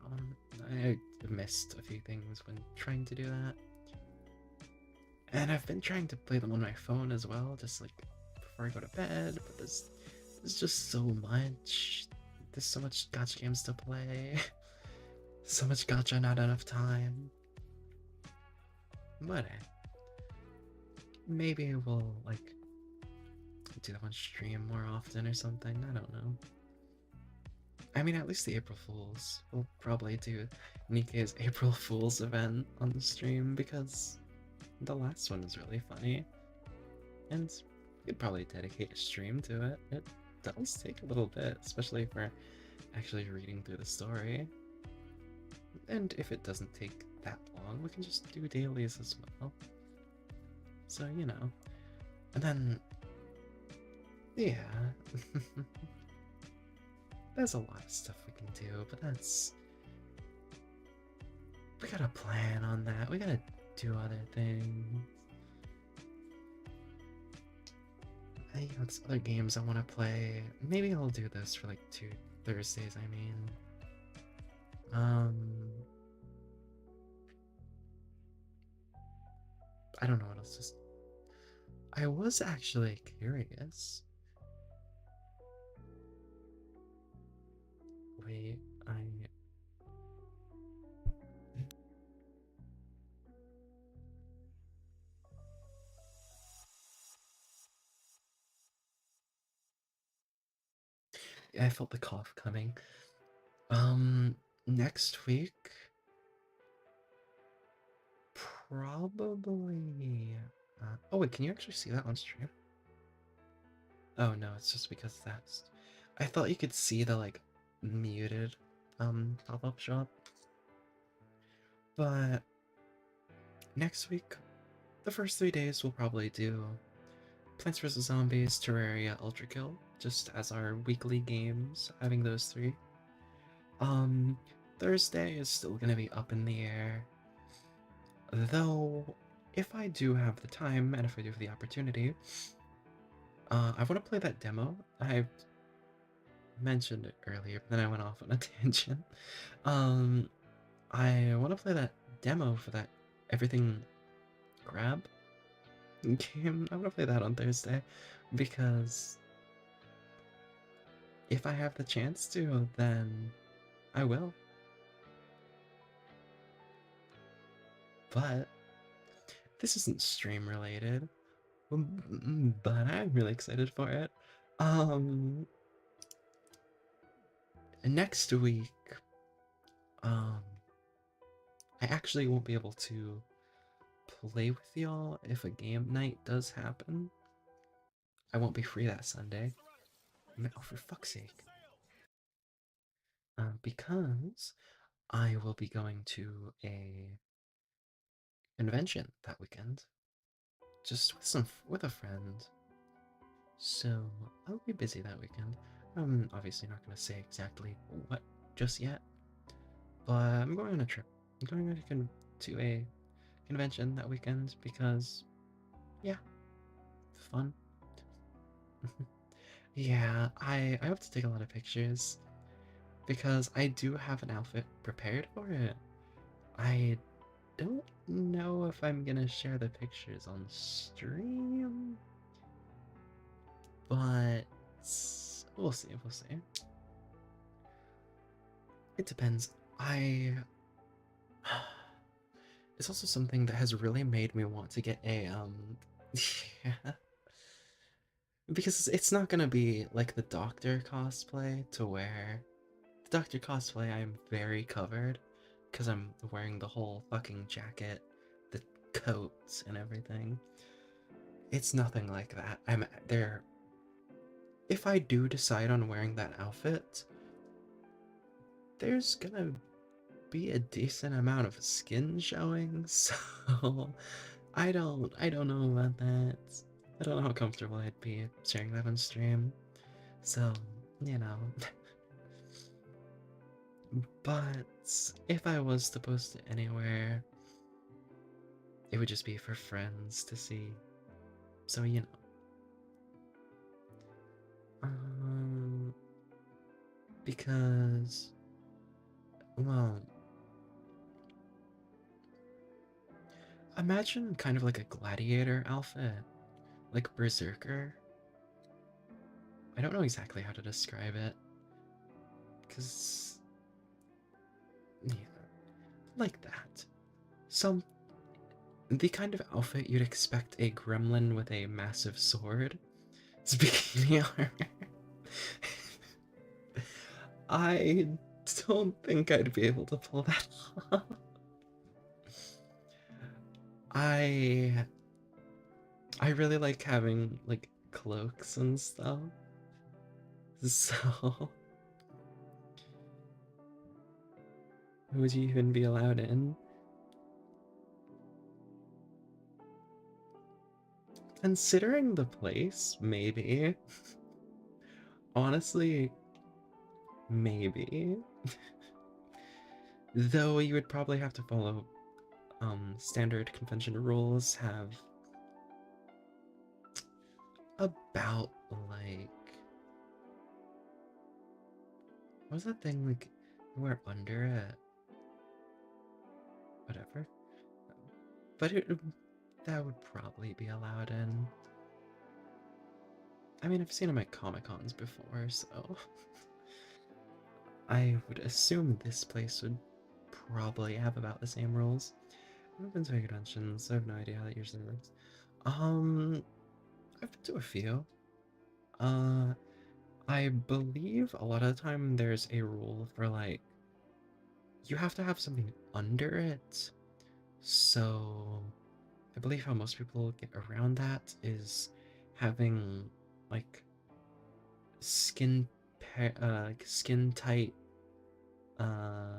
I missed a few things when trying to do that. And I've been trying to play them on my phone as well, just like before I go to bed, but there's just so much. There's so much gacha games to play. So much gacha, not enough time. But maybe we'll like do that on stream more often or something. I don't know. I mean, at least the April Fools. We'll probably do Nikke's April Fools event on the stream because the last one was really funny. And we could probably dedicate a stream to it. It does take a little bit, especially if we're actually reading through the story. And if it doesn't take that long, we can just do dailies as well. So, you know. And then, yeah. There's a lot of stuff we can do, but that's. We gotta plan on that. We gotta do other things. It's other games I want to play. Maybe I'll do this for like 2 Thursdays, I mean. I don't know what else to. I was actually curious. Wait, I felt the cough coming. Next week, probably. Oh wait, can you actually see that on stream? Oh no, it's just because that's. I thought you could see the like muted pop-up shop. But next week the first 3 days we'll probably do Plants vs. Zombies, Terraria, Ultra Kill, just as our weekly games, having those three. Um, Thursday is still gonna be up in the air, though if I do have the time and if I do have the opportunity, I want to play that demo. I mentioned it earlier, but then I went off on a tangent. Um, I want to play that demo for that everything grab game. I want to play that on Thursday because if I have the chance to, then I will. But this isn't stream related, but I'm really excited for it. Um, Next week, um, I actually won't be able to play with y'all if a game night does happen. I won't be free that Sunday. Oh, for fuck's sake. Because I will be going to a convention that weekend, just with a friend. So I'll be busy that weekend. I'm obviously not going to say exactly what just yet, but I'm going on a trip. I'm going to a convention that weekend because, yeah, fun. Yeah, I hope to take a lot of pictures because I do have an outfit prepared for it. I don't know if I'm gonna share the pictures on stream, but we'll see. We'll see. It depends. I. It's also something that has really made me want to get a yeah, because it's not gonna be like the Doctor cosplay to where the Doctor cosplay I'm very covered because I'm wearing the whole fucking jacket, the coats and everything. It's nothing like that. I'm there. If I do decide on wearing that outfit, there's gonna be a decent amount of skin showing, so I don't know about that. I don't know how comfortable I'd be sharing that on stream. So, you know. But if I was to post it anywhere, it would just be for friends to see. So, you know. Um because well, imagine kind of like a gladiator outfit, like berserker. I don't know exactly how to describe it, because, yeah, like that. Some, the kind of outfit you'd expect a gremlin with a massive sword. It's bikini armor. I don't think I'd be able to pull that off. I I really like having like cloaks and stuff. So would you even be allowed in? Considering the place, maybe. Honestly, maybe. Though you would probably have to follow standard convention rules, have about like what's that thing like you wear under it? Whatever. But that would probably be allowed in. I mean, I've seen them at Comic Cons before, so I would assume this place would probably have about the same rules. I've been to conventions. I have no idea how that usually works. I've been to a few. Uh, I believe a lot of the time there's a rule for like you have to have something under it. So I believe how most people get around that is having like skin skin tight uh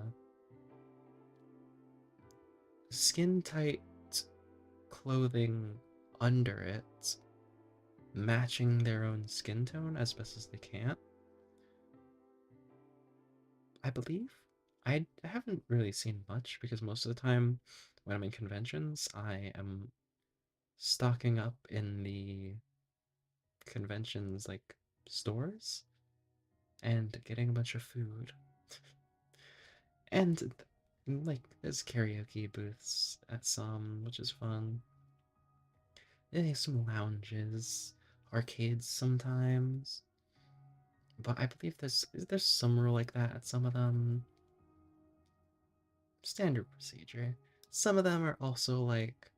skin tight clothing under it matching their own skin tone as best as they can. I believe. I haven't really seen much because most of the time when I'm in conventions, I am stocking up in the conventions like stores and getting a bunch of food. And like there's karaoke booths at some, which is fun. There's some lounges, arcades sometimes. But I believe there's some rule like that at some of them. Standard procedure. Some of them are also like,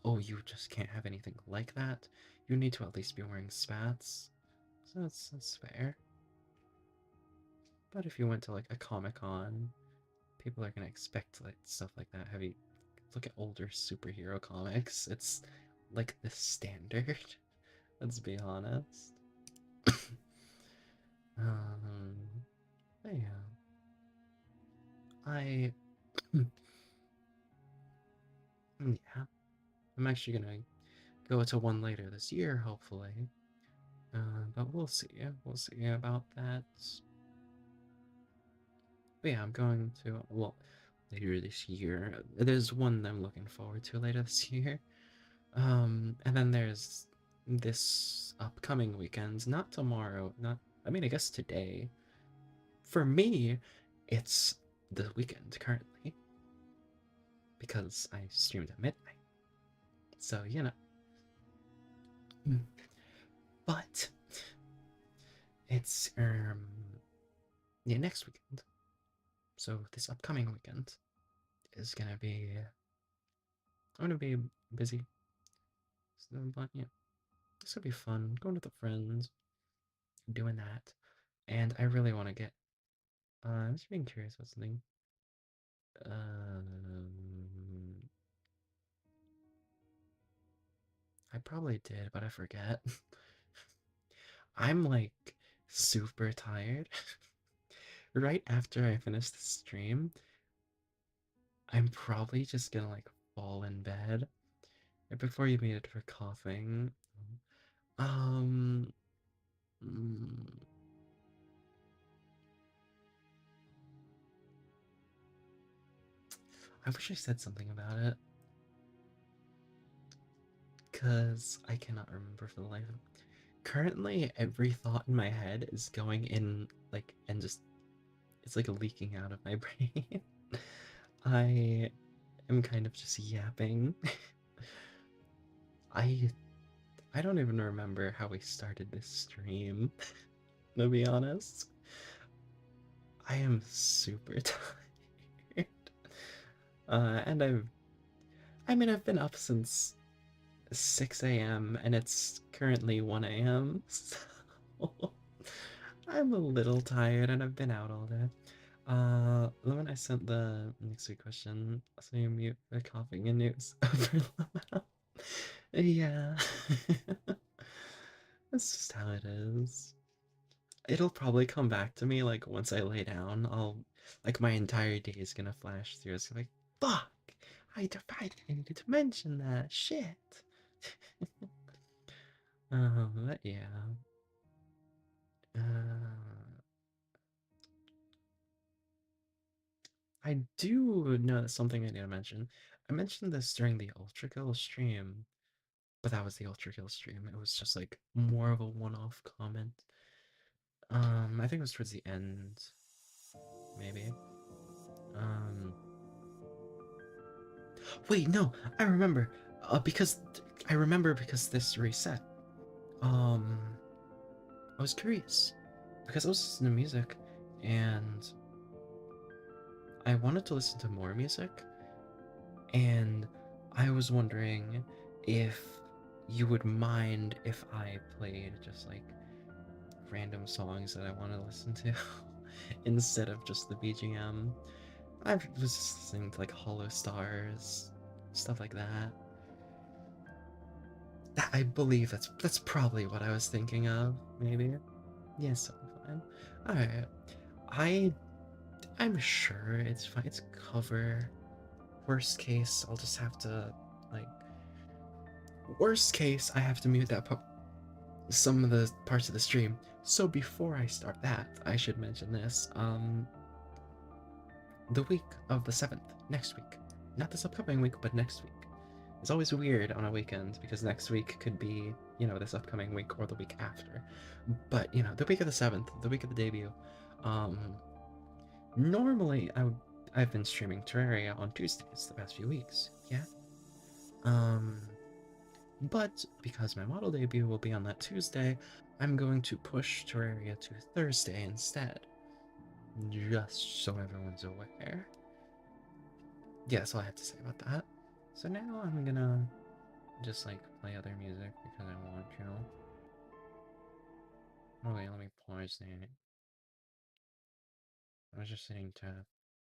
oh, you just can't have anything like that. You need to at least be wearing spats. So that's fair. But if you went to like a Comic Con, people are gonna expect like stuff like that. Have you look at older superhero comics? It's like the standard. Let's be honest. um, but yeah, I yeah, I'm actually gonna go to one later this year, hopefully. But we'll see. We'll see about that. But yeah, I'm going to, well, later this year. There's one I'm looking forward to later this year. And then there's this upcoming weekend, not tomorrow, not, I mean, I guess today. For me, it's the weekend currently because I streamed at midnight. So, you know. But it's, yeah, next weekend. So this upcoming weekend is gonna be, I'm gonna be busy. So, but yeah, this will be fun. Going with the friends, doing that, and I really want to get. I'm just being curious about something. Um, I probably did, but I forget. I'm like super tired. Right after I finish the stream, I'm probably just gonna like fall in bed. Right before you made it for coughing. Um, mm, I wish I said something about it. Because I cannot remember for the life of me. Currently, every thought in my head is going in, like, and just, it's like leaking out of my brain. I am kind of just yapping. I I don't even remember how we started this stream, to be honest. I am super tired. And I mean, I've been up since 6 a.m. and it's currently 1 a.m. So I'm a little tired and I've been out all day. When I sent the next week question, so you mute the coughing and news over Lamau. Yeah. That's just how it is. It'll probably come back to me like once I lay down. Like my entire day is gonna flash through. It's like, fuck! I needed to mention that. Shit. But yeah. Uh, I do know something I need to mention. I mentioned this during the Ultra Kill stream, but that was the Ultra Kill stream. It was just like more of a one-off comment. I think it was towards the end, maybe. Um, wait, no, I remember. Because I remember because this reset. Um, I was curious because I was listening to music, and I wanted to listen to more music, and I was wondering if you would mind if I played just like random songs that I want to listen to instead of just the BGM. I was just listening to like Hollow Stars, stuff like that. I believe that's probably what I was thinking of, maybe. Yes, I'm fine. Alright. I I'm sure it's fine. It's cover. Worst case, I'll just have to like Worst case, I have to mute some of the parts of the stream. So before I start that, I should mention this. The week of the 7th, next week. Not this upcoming week, but next week. It's always weird on a weekend because next week could be, this upcoming week or the week after. But, the week of the 7th, the week of the debut. Um, Normally I've been streaming Terraria on Tuesdays the past few weeks. Yeah. Um, but because my model debut will be on that Tuesday, I'm going to push Terraria to Thursday instead. Just so everyone's aware. Yeah, that's all I have to say about that. So now I'm gonna just like play other music because I want to. Oh wait, let me pause that. I was just listening to.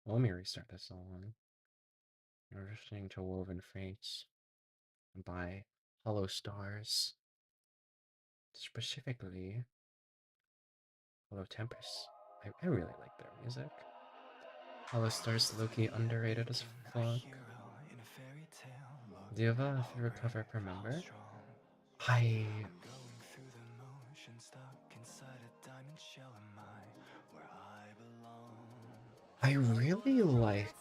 Well, let me restart this song. I was just listening to Woven Fates by Hollow Stars. Specifically, Hollow Tempest. I really like their music. Hollow Stars Loki underrated as fuck. Do you have a favorite cover per member? I I really like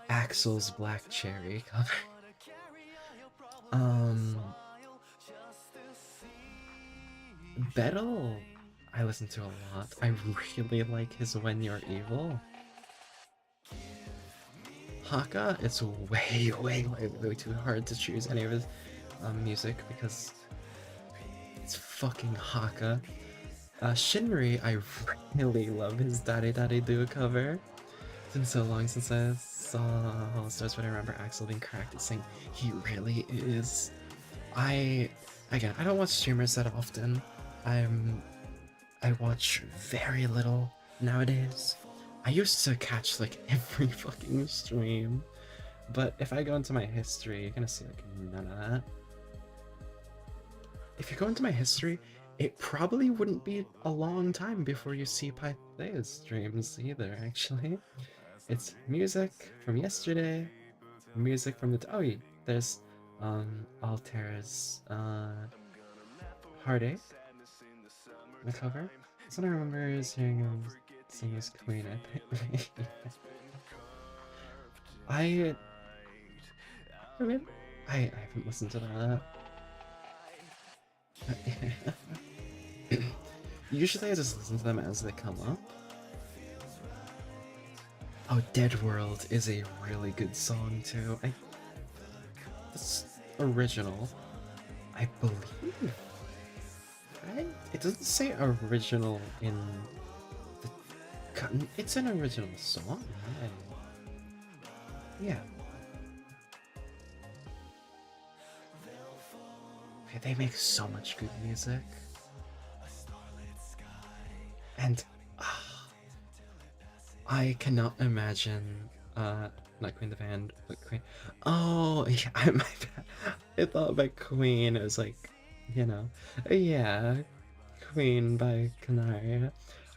Axel's Black Cherry cover. Um, Battle I listen to a lot. I really like his When You're Evil. Haka, it's way too hard to choose any of his music because it's fucking Haka. Shinri, I really love his Daddy Daddy Do cover. It's been so long since I saw Hollow Stars, but I remember Axel being correct at saying he really is. Again, I don't watch streamers that often. I watch very little nowadays. I used to catch like every fucking stream, but if I go into my history, you're gonna see like none of that. If you go into my history, it probably wouldn't be a long time before you see Pythea's streams either, actually. It's music from yesterday, music from the there's Altera's Heartache, the cover. That's what I remember is hearing him sing his Queen, I think. I really, I haven't listened to that. Usually I just listen to them as they come up. Oh, Dead World is a really good song too. It's original, I believe. Right? It doesn't say original in the. It's an original song. Right? Yeah. Okay, they make so much good music, and I cannot imagine. Not Queen the Band, but Queen. Oh, yeah, my bad. I thought by Queen it was like, you know, yeah, Queen by Canaria.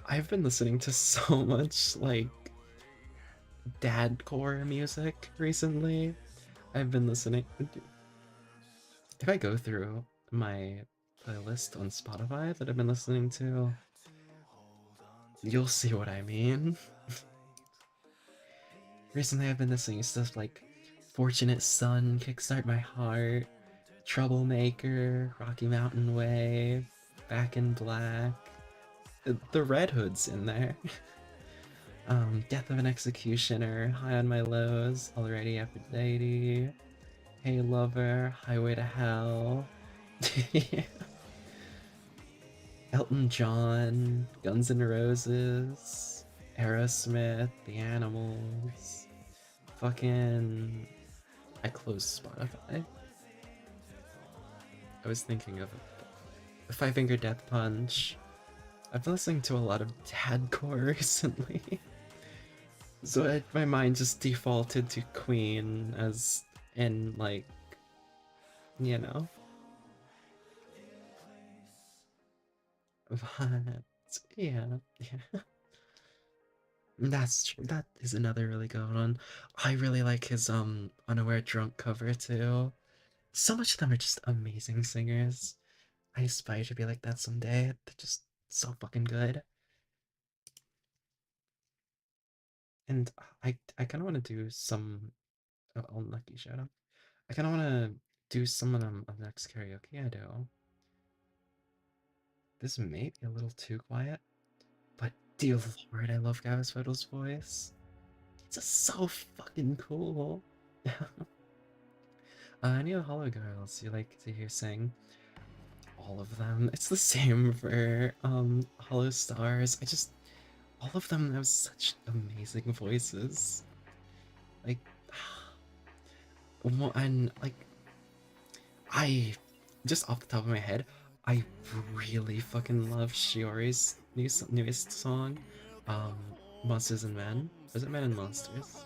I've been listening to so much like dadcore music recently. I've been listening. If I go through my playlist on Spotify that I've been listening to, you'll see what I mean. Recently, I've been listening to stuff like Fortunate Son, Kickstart My Heart, Troublemaker, Rocky Mountain Way, Back in Black. The Red Hood's in there. Death of an Executioner, High on My Lows, Already Aphrodite, Hey Lover, Highway to Hell, Elton John, Guns N' Roses, Aerosmith, The Animals, fucking. I closed Spotify. I was thinking of Five Finger Death Punch. I've been listening to a lot of dadcore recently. So my mind just defaulted to Queen as in like, you know. But yeah, yeah. That's true. That is another really good one. I really like his Unaware Drunk cover too. So much of them are just amazing singers. I aspire to be like that someday. They're just so fucking good. And I kind of want to do some unlucky shout out. I kind of want to do some of them on the next karaoke I do. This may be a little too quiet, but dear lord, I love Gavin Spidle's voice. It's just so fucking cool. Any of the Hollow Girls you like to hear sing? All of them. It's the same for Hollow Stars. All of them have such amazing voices. Like and like I just off the top of my head, I really fucking love Shiori's newest song, um, Monsters and Men. Or is it Men and Monsters?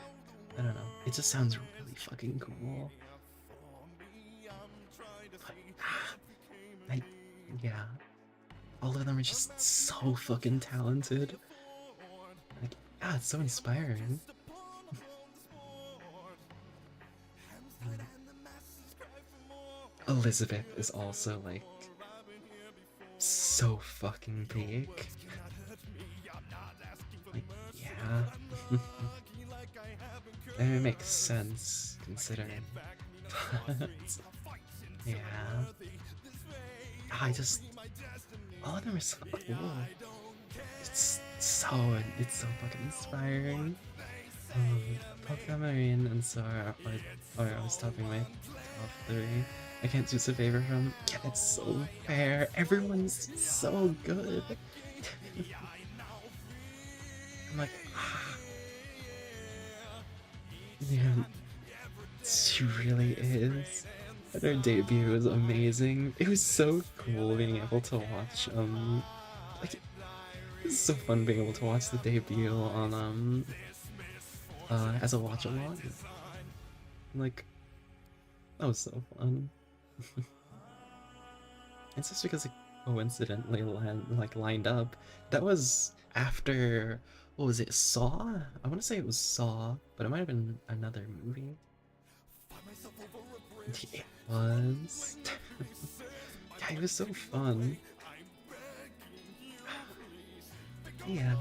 I don't know. It just sounds really fucking cool. But I, yeah, all of them are just so fucking talented. Like, yeah, it's so inspiring. Elizabeth is also like so fucking peak. Like, yeah. And it makes sense considering. But, yeah. I just all of them are so cool. It's so fucking inspiring. Pokemon Marine and Sora are I was topping my top three. I can't choose a favorite from. Yeah, it's so fair. Everyone's so good. I'm like, man, she really is. And her debut was amazing. It was so cool being able to watch. Like it's so fun being able to watch the debut on as a watch along. Like that was so fun. It's just because it coincidentally lined up. That was after what was it, Saw? I want to say it was Saw, but it might have been another movie. It was. Yeah, it was so fun. Yeah,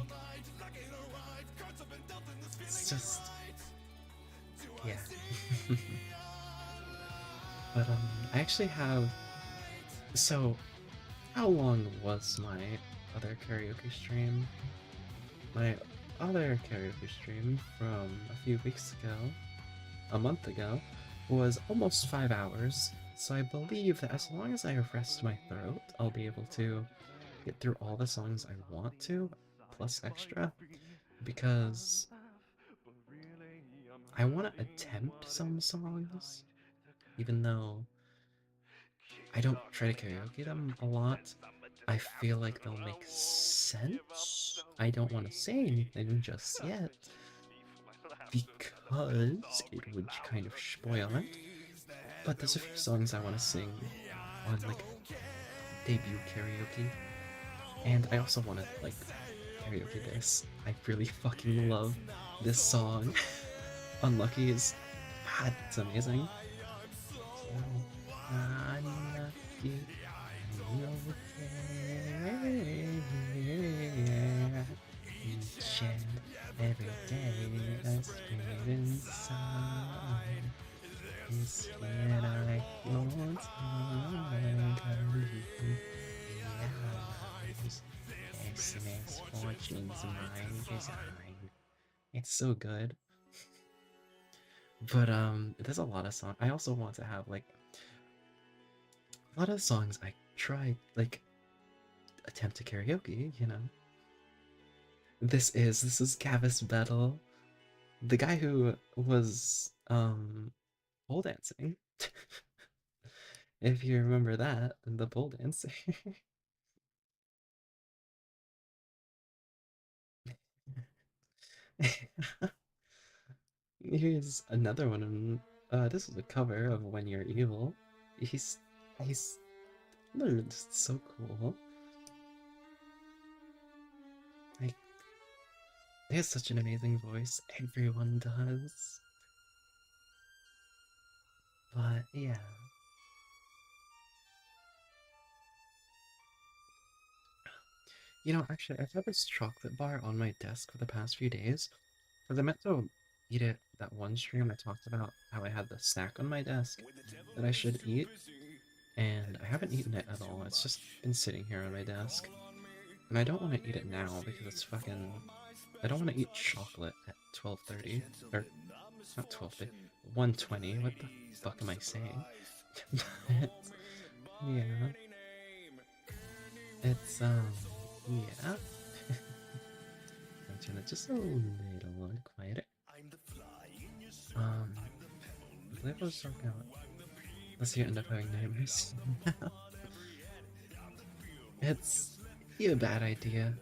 it's just yeah. But I actually have. So, how long was my other karaoke stream? My other karaoke stream from a few weeks ago, a month ago, was almost 5 hours. So I believe that as long as I rest my throat, I'll be able to get through all the songs I want to, plus extra, because I want to attempt some songs, even though I don't try to karaoke them a lot. I feel like they'll make sense. I don't want to say anything just yet because it would kind of spoil it. But there's a few songs I want to sing on like debut karaoke, and I also want to like karaoke this. I really fucking love this song. Unlucky is it's amazing. So, unlucky, each and every day I spend inside. Is when I want misfortunes my design. It's so good. But there's a lot of songs. I also want to have like a lot of songs I try like attempt to karaoke, you know. This is Gavis Battle. The guy who was pole dancing. If you remember that, the pole dancing. Here's another one. This is a cover of When You're Evil. He's he's literally just so cool. Like he has such an amazing voice. Everyone does. But yeah. You know, actually, I've had this chocolate bar on my desk for the past few days, because I meant to eat it that one stream I talked about how I had the snack on my desk that I should eat, and I haven't eaten it at all. It's just been sitting here on my desk. And I don't want to eat it now because it's fucking... I don't want to eat chocolate at 12:30. Or, not 12:30. 1:20. What the fuck am I saying? But, yeah. It's, yeah. I'm turn it just a little quieter. Um, I believe I was talking about... Unless you end up having nightmares. It's a bad idea.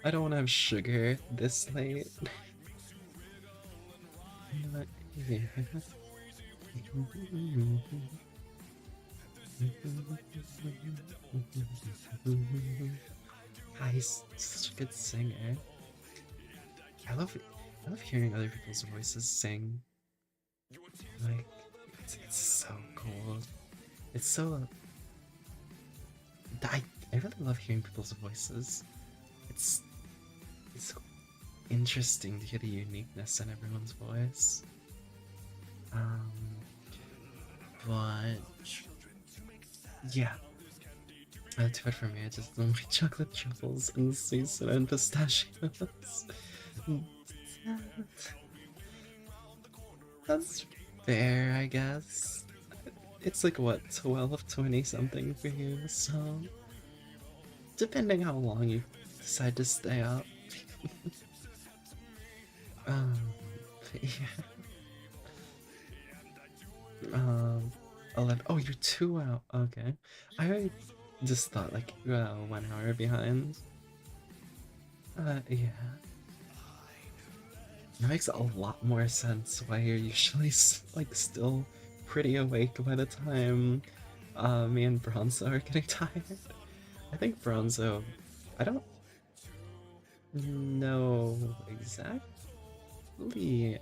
I don't want to have sugar this late. But, yeah. Ah, he's such a good singer. I love hearing other people's voices sing. Like, it's so cool. It's so... I really love hearing people's voices. It's so interesting to hear the uniqueness in everyone's voice. Um, but yeah, too bad for me. I just love my chocolate truffles and sweet soda and pistachios. That's fair, I guess. It's like what, 12:20 something for you, so depending how long you decide to stay up. um, yeah. 11. Oh, you're 2 out. Okay. I just thought like 1 hour behind. Yeah. That makes a lot more sense why you're usually like still pretty awake by the time me and Bronzo are getting tired. I think Bronzo, I don't know exactly.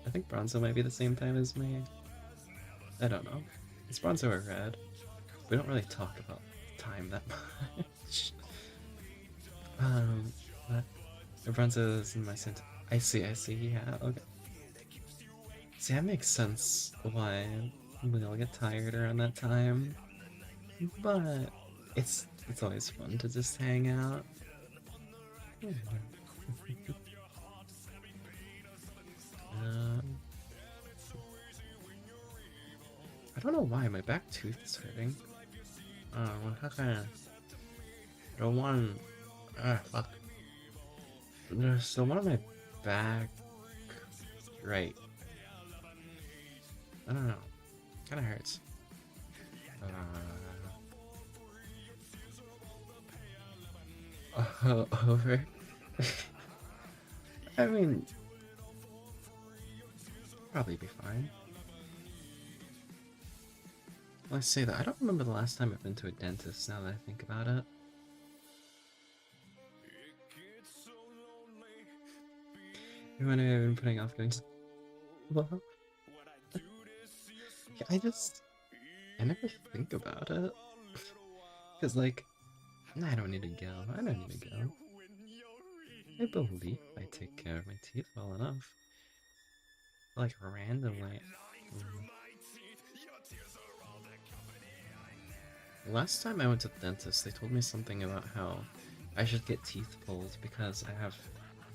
I think Bronzo might be the same time as me. I don't know. Is Bronzo or Red? We don't really talk about time that much. But Bronzo's in my center. I see, yeah, okay. See, that makes sense why we all get tired around that time. But it's always fun to just hang out. um, I don't know why my back tooth is hurting. How kind of the one? Fuck. There's the one on my back, right? I don't know. Kind of hurts. Over. I mean, probably be fine. Let's say that I don't remember the last time I've been to a dentist. Now that I think about it. When have been putting off going to... Well, yeah, I never think about it. Because, like, I don't need to go. I don't need to go. I believe I take care of my teeth well enough. Like, randomly. Last time I went to the dentist, they told me something about how I should get teeth pulled because I have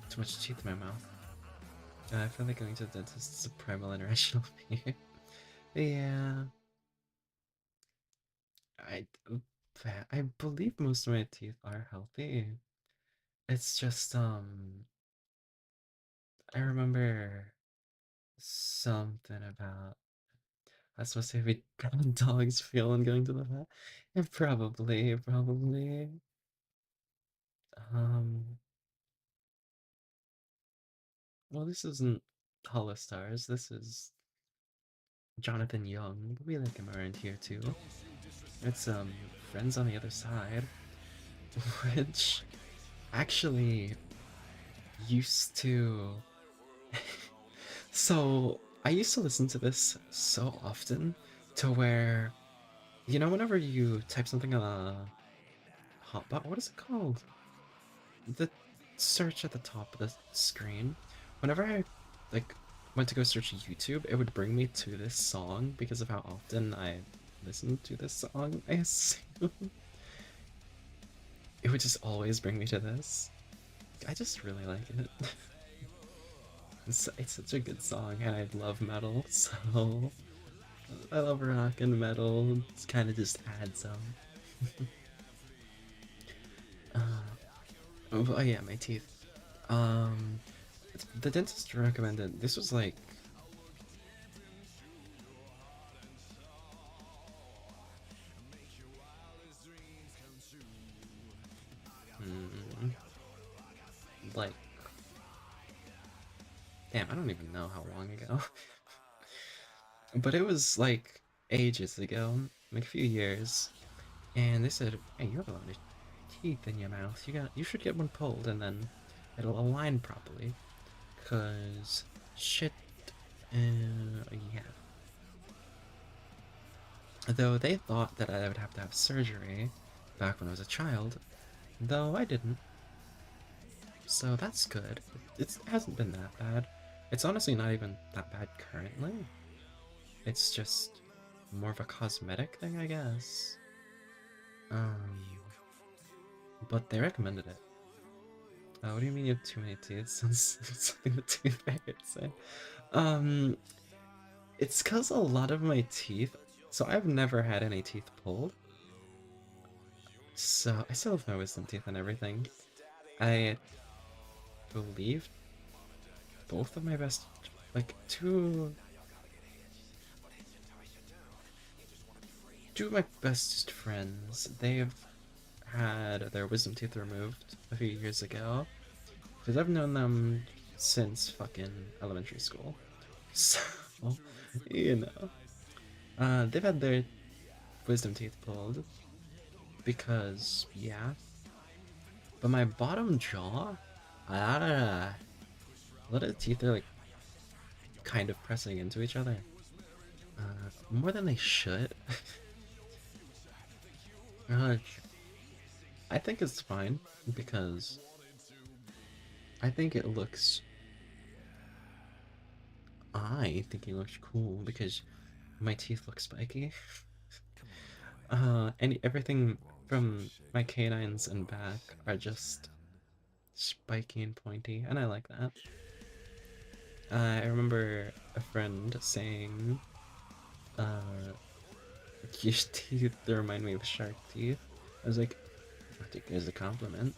too much teeth in my mouth. I feel like going to the dentist is a primal and irrational fear. Yeah. I, I believe most of my teeth are healthy. It's just, I remember something about I was supposed to be dogs feel and going to the vet. And probably. Um, well, this isn't Hollow Stars. This is Jonathan Young. We like him around here too. It's Friends on the Other Side, which actually used to. So I used to listen to this so often to where, whenever you type something on a hotbot, what is it called? the search at the top of the screen, whenever I like went to go search YouTube, it would bring me to this song because of how often I listened to this song, I assume. It would just always bring me to this. I just really like it. It's such a good song, and I love metal, so I love rock and metal. It kind of just adds up. Oh yeah, my teeth. Um, the dentist recommended this was like hmm, like damn, I don't even know how long ago, but it was like ages ago, like a few years, and they said, "Hey, you have a lot of teeth in your mouth. You should get one pulled, and then it'll align properly." Cause shit, yeah. Though they thought that I would have to have surgery back when I was a child, though I didn't. So that's good. It hasn't been that bad. It's honestly not even that bad currently. It's just more of a cosmetic thing, I guess. Um, but they recommended it. What do you mean you have too many teeth? Sounds something the tooth fairy would say. Um, it's cause a lot of my teeth. So I've never had any teeth pulled. So I still have my wisdom teeth and everything. I believe both of my best, like two of my best friends, they've had their wisdom teeth removed a few years ago. Because I've known them since fucking elementary school. So, you know. They've had their wisdom teeth pulled because, yeah. But my bottom jaw, a lot of the teeth are like kind of pressing into each other. More than they should. uh, I think it's fine because I think it looks. I think it looks cool because my teeth look spiky. And everything from my canines and back are just spiky and pointy, and I like that. I remember a friend saying, uh, your teeth they remind me of shark teeth. I was like, I take it as a compliment.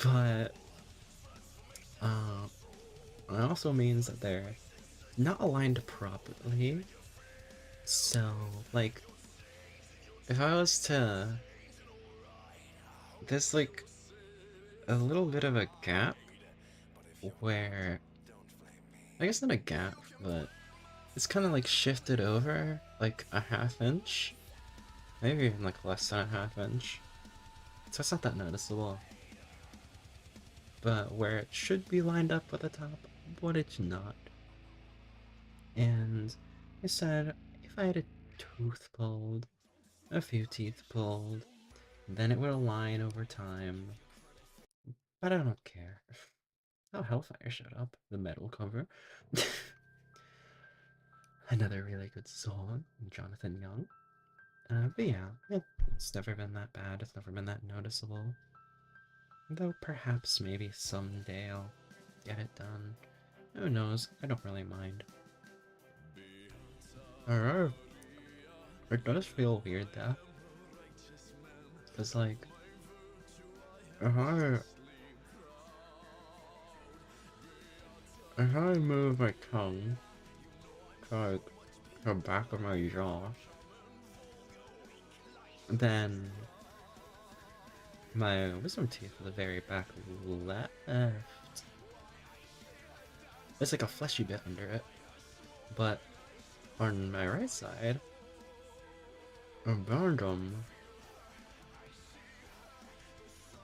But, uh, it also means that they're not aligned properly. So, like, if I was to, there's like a little bit of a gap where, I guess not a gap, but it's kind of like shifted over like a half inch, maybe even like less than a half inch. So it's not that noticeable. But where it should be lined up with the top, but it's not. And I said, if I had a tooth pulled, a few teeth pulled, then it would align over time. But I don't care. Oh, Hellfire showed up. The metal cover. Another really good song, Jonathan Young. But yeah, it's never been that bad. It's never been that noticeable. Though perhaps maybe someday I'll get it done. Who knows? I don't really mind. Alright. It does feel weird though. Because like, if I move my tongue to like the back of my jaw, then my wisdom teeth at the very back left. There's like a fleshy bit under it. But on my right side, around them,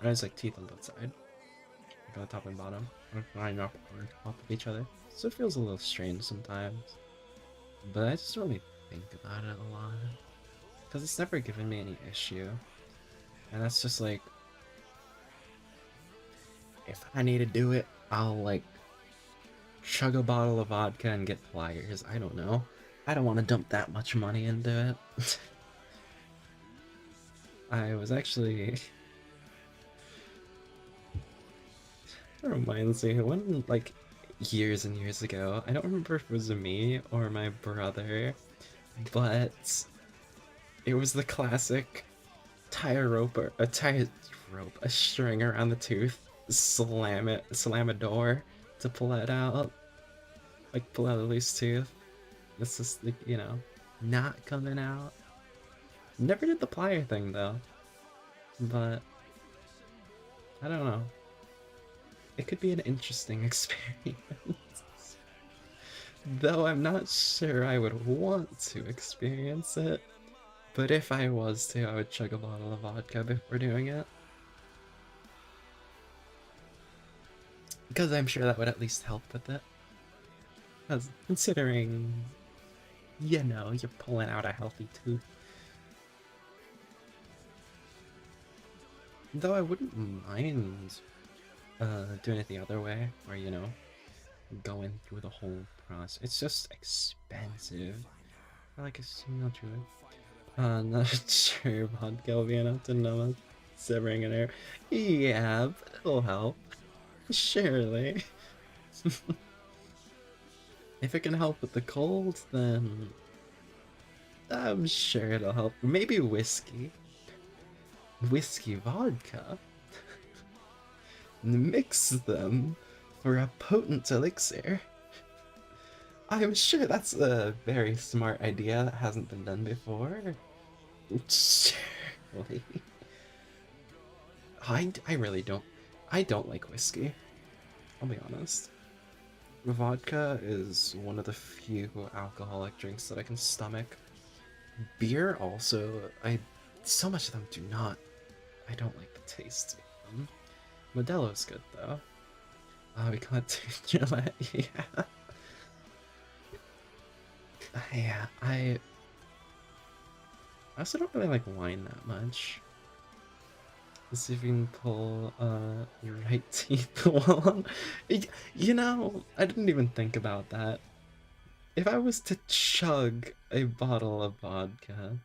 there's like teeth on both sides. Like on the top and bottom. Line up on top of each other. So it feels a little strange sometimes. But I just don't really think about it a lot. Because it's never given me any issue. And that's just like, if I need to do it, I'll like chug a bottle of vodka and get pliers. I don't know. I don't want to dump that much money into it. I was actually. It reminds me when, like, years and years ago, I don't remember if it was me or my brother, but it was the classic tie a rope, a string around the tooth, slam a door to pull it out, like pull out a loose tooth. This is, like, not coming out. Never did the plier thing though, but I don't know. It could be an interesting experience. Though I'm not sure I would want to experience it. But if I was to, I would chug a bottle of vodka before doing it. Because I'm sure that would at least help with it. Because considering, you're pulling out a healthy tooth. Though I wouldn't mind doing it the other way, or, going through the whole process. It's just expensive. For like a single truth. Not sure vodka will be enough to numb a severing an air. Yeah, but it'll help. Surely. If it can help with the cold, then I'm sure it'll help. Maybe whiskey. Whiskey vodka. Mix them for a potent elixir. I'm sure that's a very smart idea that hasn't been done before. Surely. I really don't. I don't like whiskey. I'll be honest. Vodka is one of the few alcoholic drinks that I can stomach. Beer also, so much of them do not. I don't like the taste of them. Modelo's good though. We can't do Gillette, yeah. Yeah, I also don't really like wine that much. Let's see if we can pull your right teeth along. I didn't even think about that. If I was to chug a bottle of vodka,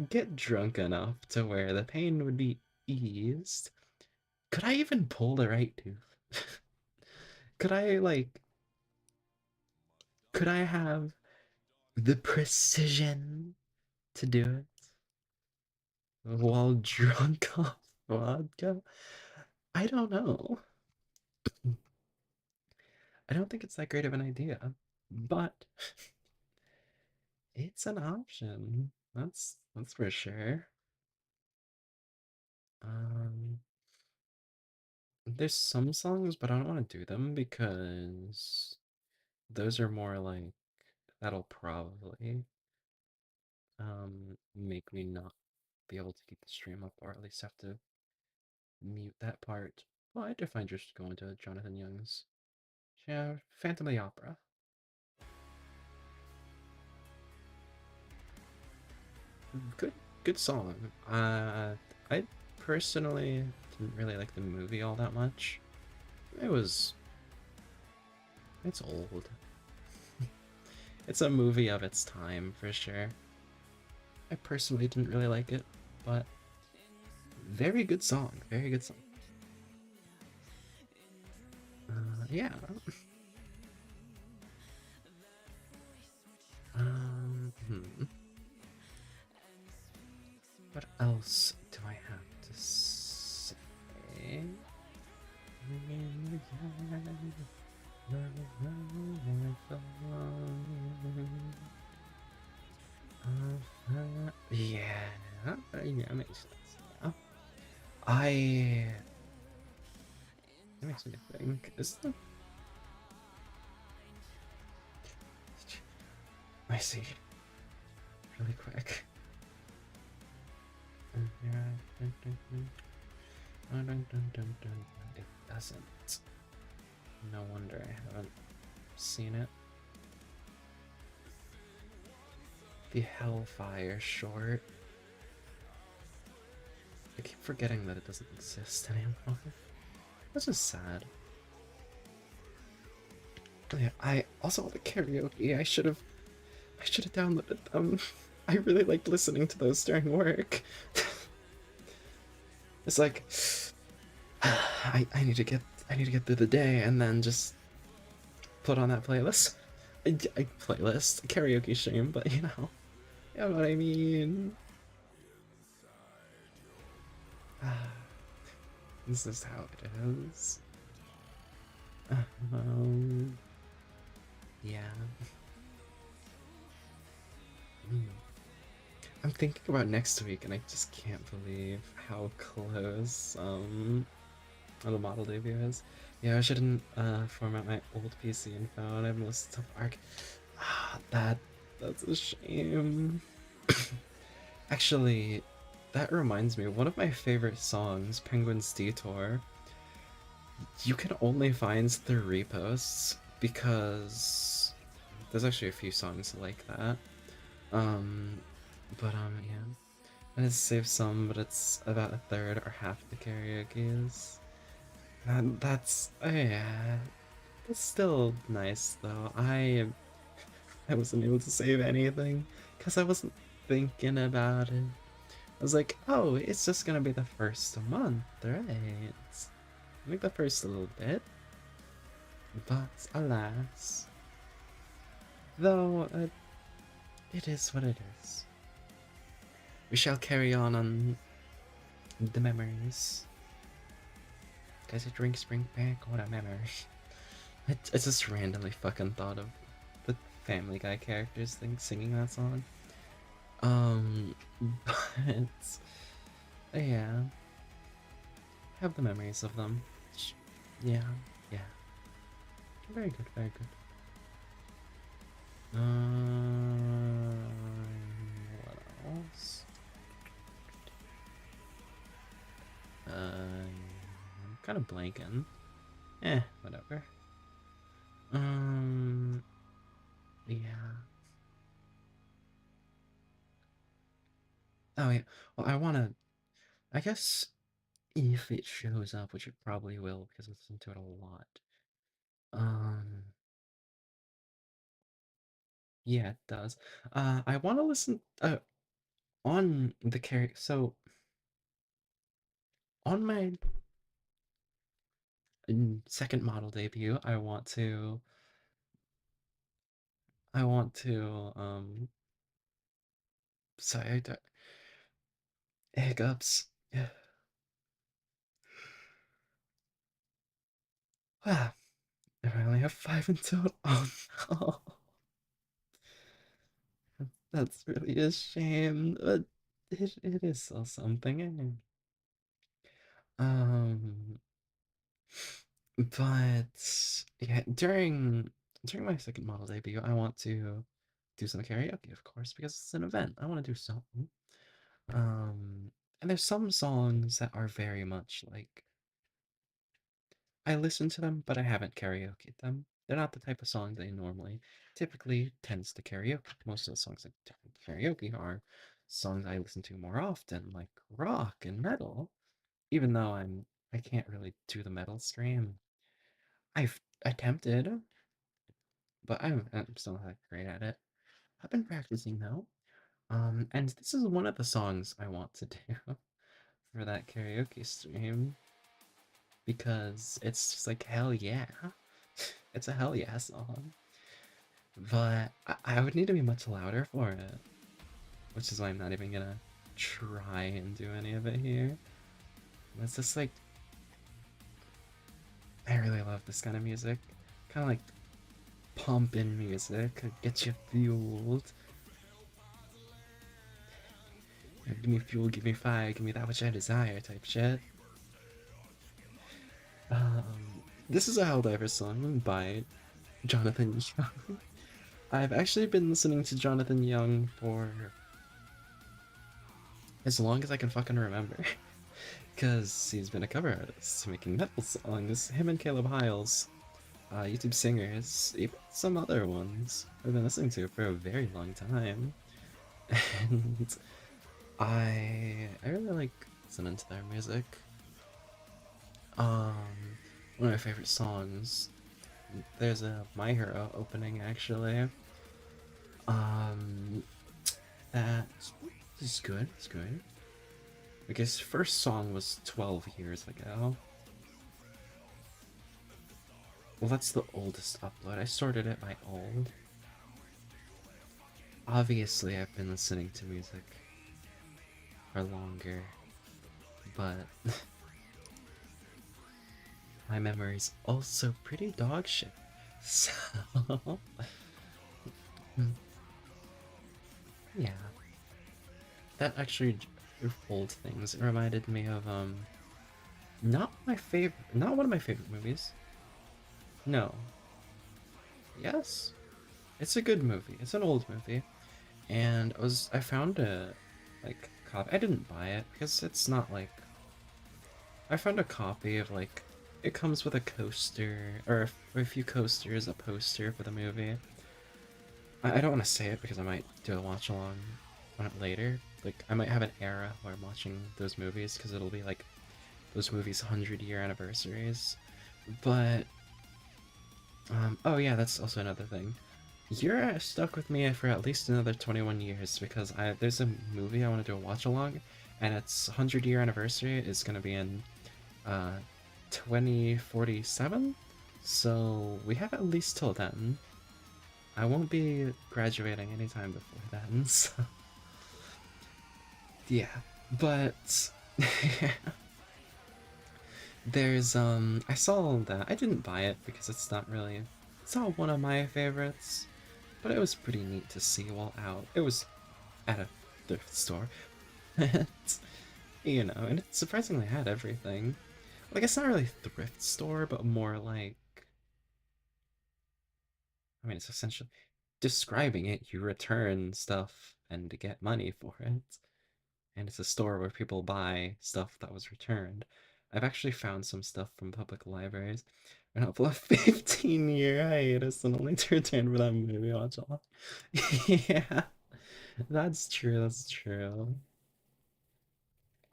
get drunk enough to where the pain would be eased, could I even pull the right tooth? Could I, like, could I have the precision to do it while drunk off vodka? I don't know. I don't think it's that great of an idea, but it's an option. That's for sure. Um, there's some songs, but I don't want to do them because those are more like that'll probably make me not be able to keep the stream up, or at least have to mute that part. Well, I define just going to Jonathan Young's, yeah, Phantom of the Opera. Good song. I personally didn't really like the movie all that much. It was it's old. It's a movie of its time for sure. I personally didn't really like it, but very good song. Very good song. Yeah. Hmm. What else do I have to say? Yeah, yeah, makes sense. Yeah. I. That makes me think. Is the. I see. Really quick. It doesn't. No wonder I haven't seen it. The Hellfire short. I keep forgetting that it doesn't exist anymore. That's just sad. Yeah, I also want the karaoke. I should have downloaded them. I really liked listening to those during work. It's like I need to get through the day and then just put on that playlist. Playlist karaoke stream, but you know what I mean. This is how it is. Um, yeah. Mm. I'm thinking about next week, and I just can't believe how close the model debut is. Yeah, I shouldn't format my old PC and phone. I have most stuff arc. That's a shame. Actually, that reminds me, one of my favorite songs, Penguin's Detour, you can only find through reposts because there's actually a few songs like that. Um, yeah. I just saved some, but it's about a third or half the karaoke is. And that's yeah. That's still nice though. I wasn't able to save anything because I wasn't thinking about it. I was like, oh, it's just gonna be the first month, right? Like the first little bit. But alas, though it is what it is. We shall carry on the memories. Guys, a drinks bring back what a memory. I just randomly fucking thought of the Family Guy characters thing singing that song. But yeah, have the memories of them. Yeah, yeah, very good, very good. What else? I'm kind of blanking. Whatever. Um, yeah. Oh yeah. Well, I wanna. I guess if it shows up, which it probably will, because I listen to it a lot. Um, yeah, it does. I want to listen. On the character. So on my second model debut, I want to. Sorry, hiccups. Yeah. Ah, I only have five in total. Oh no. That's really a shame, but it is still something. Um, but yeah, during my second model debut, I want to do some karaoke, of course, because it's an event. I want to do something. Um, and there's some songs that are very much like I listen to them, but I haven't karaokeed them. They're not the type of songs I normally typically tends to karaoke. Most of the songs I karaoke are songs I listen to more often, like rock and metal. Even though I can't really do the metal stream. I've attempted, but I'm still not great at it. I've been practicing though. And this is one of the songs I want to do for that karaoke stream because it's just like hell yeah. It's a hell yeah song. But I would need to be much louder for it, which is why I'm not even gonna try and do any of it here. It's just like I really love this kind of music. Kind of like pumping music, gets you fueled. Give me fuel, give me fire, give me that which I desire type shit. This is a Helldiver song by Jonathan Young. I've actually been listening to Jonathan Young for as long as I can fucking remember. Because he's been a cover artist, making metal songs. Him and Caleb Hiles, YouTube singers, even some other ones I've been listening to for a very long time. And I really like listening to their music. Um, one of my favorite songs. There's a My Hero opening actually. Um, that is good. It's good. I guess first song was 12 years ago. Well, that's the oldest upload. I sorted it by old. Obviously, I've been listening to music for longer, but my memory's also pretty dog shit. So, yeah. That actually old things. It reminded me of not one of my favorite movies. No. Yes. It's a good movie. It's an old movie. And I found a like copy. I didn't buy it because it's not like I found a copy of like it comes with a coaster or a few coasters, a poster for the movie. I don't want to say it because I might do a watch along on it later. Like I might have an era where I'm watching those movies because it'll be like those movies' 100-year anniversaries. But oh yeah, that's also another thing. You're stuck with me for at least another 21 years because there's a movie I want to do a watch along, and its 100-year anniversary is going to be in uh 2047. So we have at least till then. I won't be graduating anytime before then. So yeah, but there's I saw that I didn't buy it because it's not one of my favorites, but it was pretty neat to see while out. It was at a thrift store. You know, and it surprisingly had everything. Like it's not really thrift store, but more like I mean it's essentially describing it, you return stuff and get money for it. And it's a store where people buy stuff that was returned. I've actually found some stuff from public libraries. An up a 15-year hiatus and only to return for that movie watch all. Yeah, that's true, that's true.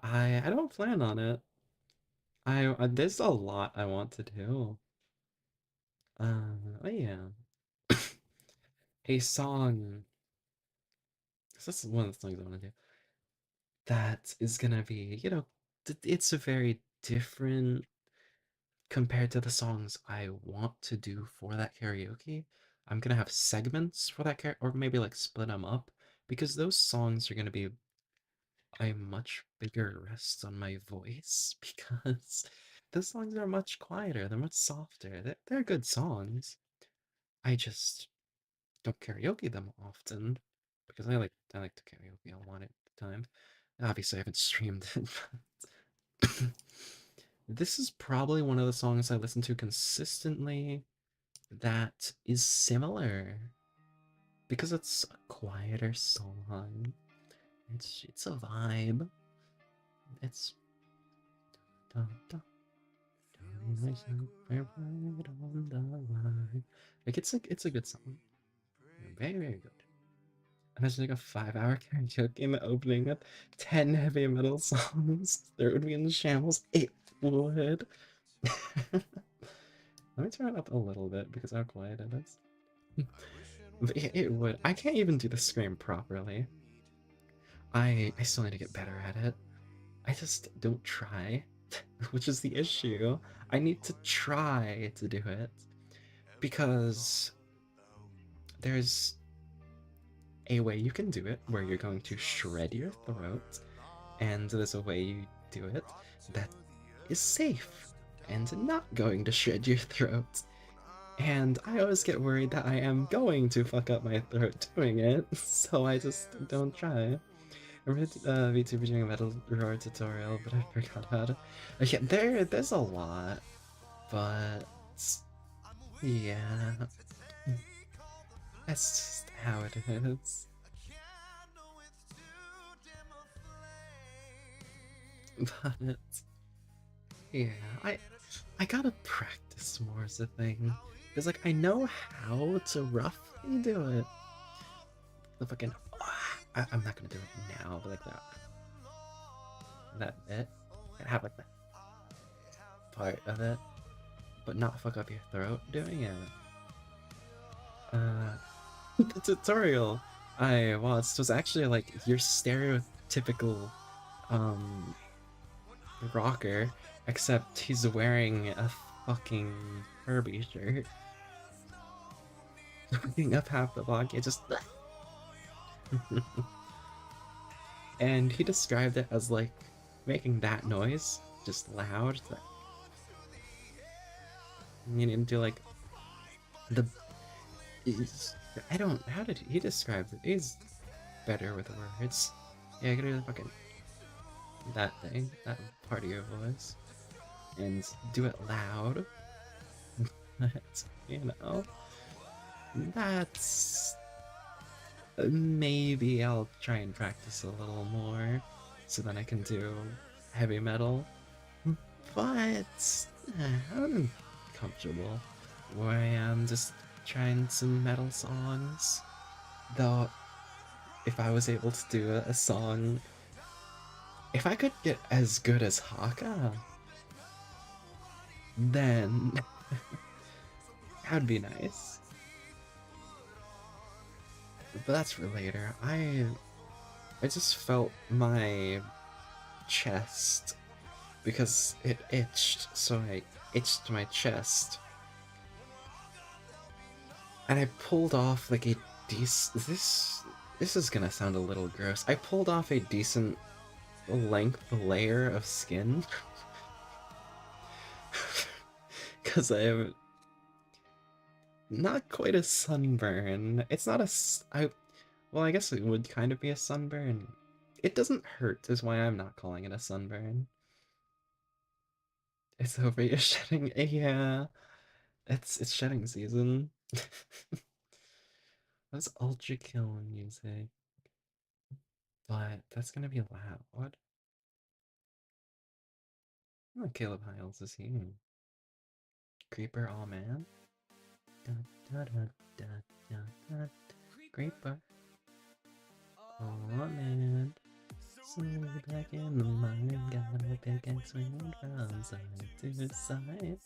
I don't plan on it. There's a lot I want to do. Oh yeah. A song. This is one of the songs I want to do. That is gonna be, it's a very different compared to the songs I want to do for that karaoke. I'm gonna have segments for that or maybe like split them up because those songs are gonna be a much bigger rest on my voice because those songs are much quieter. They're much softer. They're good songs. I just don't karaoke them often because I like to karaoke a lot at the time. Obviously, I haven't streamed it. This is probably one of the songs I listen to consistently that is similar because it's a quieter song. It's a vibe. It's dun, dun, we're right on the line. Like it's a good song. Very very good. Imagine like a 5-hour karaoke in the opening with 10 heavy metal songs. There would be in the shambles. It would. Let me turn it up a little bit because how quiet it is. But it would. I can't even do the scream properly. I still need to get better at it. I just don't try, which is the issue. I need to try to do it because there's a way you can do it where you're going to shred your throat, and there's a way you do it that is safe and not going to shred your throat. And I always get worried that I am going to fuck up my throat doing it, so I just don't try. I read VTuber doing a metal roar tutorial, but I forgot how to. Yeah, there's a lot, but yeah, that's just how it is. But yeah, I gotta practice more is the thing, because like I know how to roughly do it. The fucking I'm not gonna do it now, but like that bit, I have like that part of it. but not fuck up your throat doing it. The tutorial I watched was actually like your stereotypical um rocker, except he's wearing a fucking Herbie shirt. Looking up half the block, it just and he described it as like making that noise just loud. Like, you need to do like the I don't how did he describe it? He's better with words. Yeah, I gotta do the fucking that thing, that part of your voice. And do it loud. That's, you know, that's maybe I'll try and practice a little more so then I can do heavy metal. But I'm comfortable where I am just trying some metal songs. Though, if I was able to do a song, if I could get as good as Haka, then that'd be nice. But that's for later. I just felt my chest because it itched, so I itched my chest. And I pulled off like a decent this is gonna sound a little gross. I pulled off a decent length layer of skin. Cause I have not quite a sunburn. It's not well, I guess it would kind of be a sunburn. It doesn't hurt, is why I'm not calling it a sunburn. It's over. You're shedding. Yeah, it's shedding season. That's ultra kill music, but that's gonna be loud. Oh, Caleb Hiles is here. Creeper, all man. Da, da, da, da, da, da. Creeper, all man. So back in the mind, got a pickaxe swinging from side to side.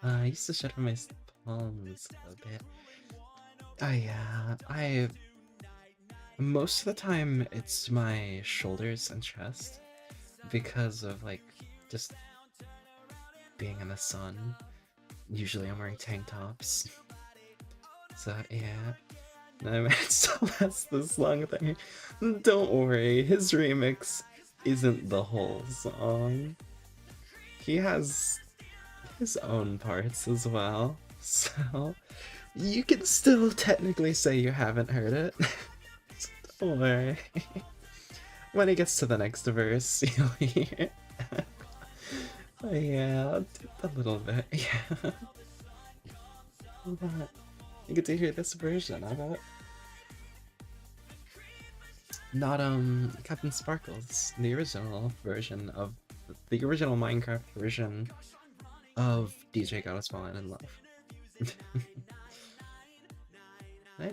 I used to shut my palms a bit. Oh yeah, most of the time it's my shoulders and chest because of like just being in the sun. Usually I'm wearing tank tops. So yeah. No, man, still has this long thing. Don't worry, his remix isn't the whole song. He has his own parts as well, so you can still technically say you haven't heard it. Don't worry. When he gets to the next verse, you'll hear. Oh, yeah, I'll do a little bit. Yeah. But you get to hear this version of it. Not Captain Sparkles, the original version of the original Minecraft version of DJ Got Us Falling in Love. Yeah.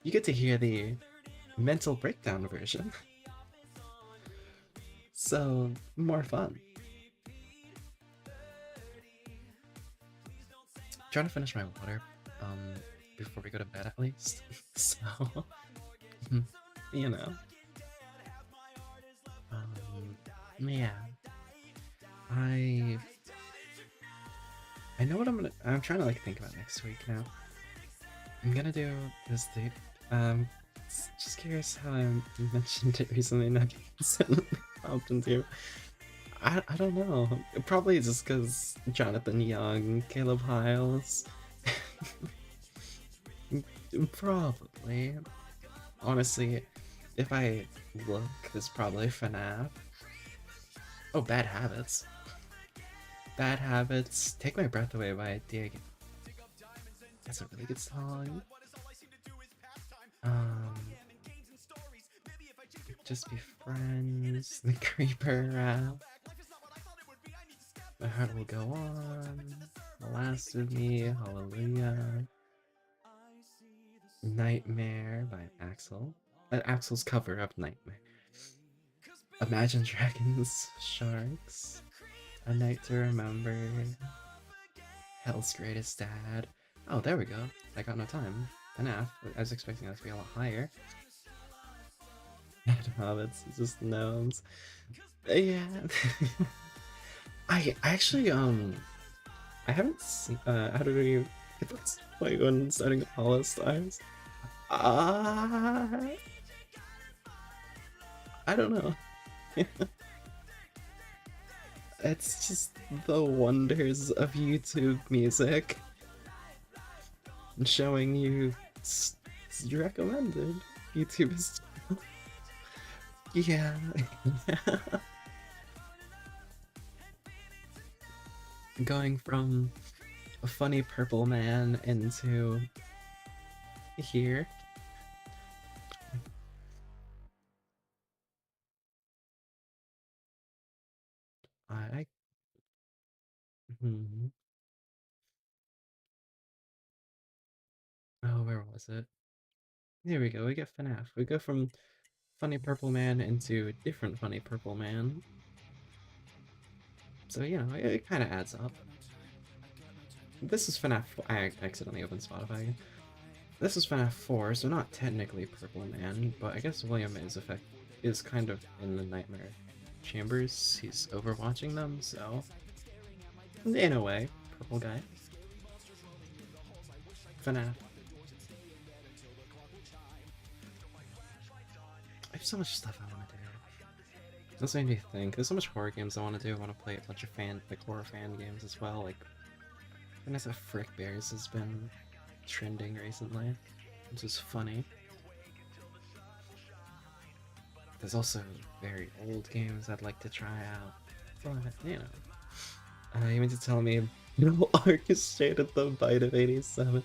You get to hear the mental breakdown version. So, more fun. Trying to finish my water, before we go to bed at least. So, you know. Yeah. I know what I'm trying to like think about next week now. I'm gonna do this date. Just curious how I mentioned it recently and I popped into. I don't know. Probably just because Jonathan Young, Caleb Hiles. Probably. Honestly, if I look, it's probably FNAF. Oh, Bad Habits. Bad Habits. Take My Breath Away by Diego. That's a really good song. Just Be Friends. The Creeper rap. My Heart Will Go On. The Last of Me. Hallelujah. Nightmare by Axel. Axel's cover of Nightmare. Imagine Dragons, Sharks, A Night to Remember, Hell's Greatest Dad. Oh, there we go. I got no time. Enough. I was expecting that to be a lot higher. Hobbits, just gnomes. Yeah. I actually I haven't seen how do we get this point when starting Hollow Stars? Uh I don't know. It's just the wonders of YouTube music showing you recommended. YouTube is yeah. Going from a funny purple man into here. I hmm. Oh, where was it? There we go. We get FNAF. We go from funny purple man into different funny purple man. So you know, it kind of adds up. This is FNAF. I accidentally opened Spotify. This is FNAF 4, so not technically Purple Man, but I guess William is kind of in the nightmare chambers. He's overwatching them, so in a way, purple guy. FNAF. I have so much stuff I want to do. That's made me think. There's so much horror games I want to do. I want to play a bunch of horror fan games as well. Like, Vanessa Frick Bears has been trending recently, which is funny. There's also very old games I'd like to try out, but you know. You mean to tell me no orchestrated the bite of 87?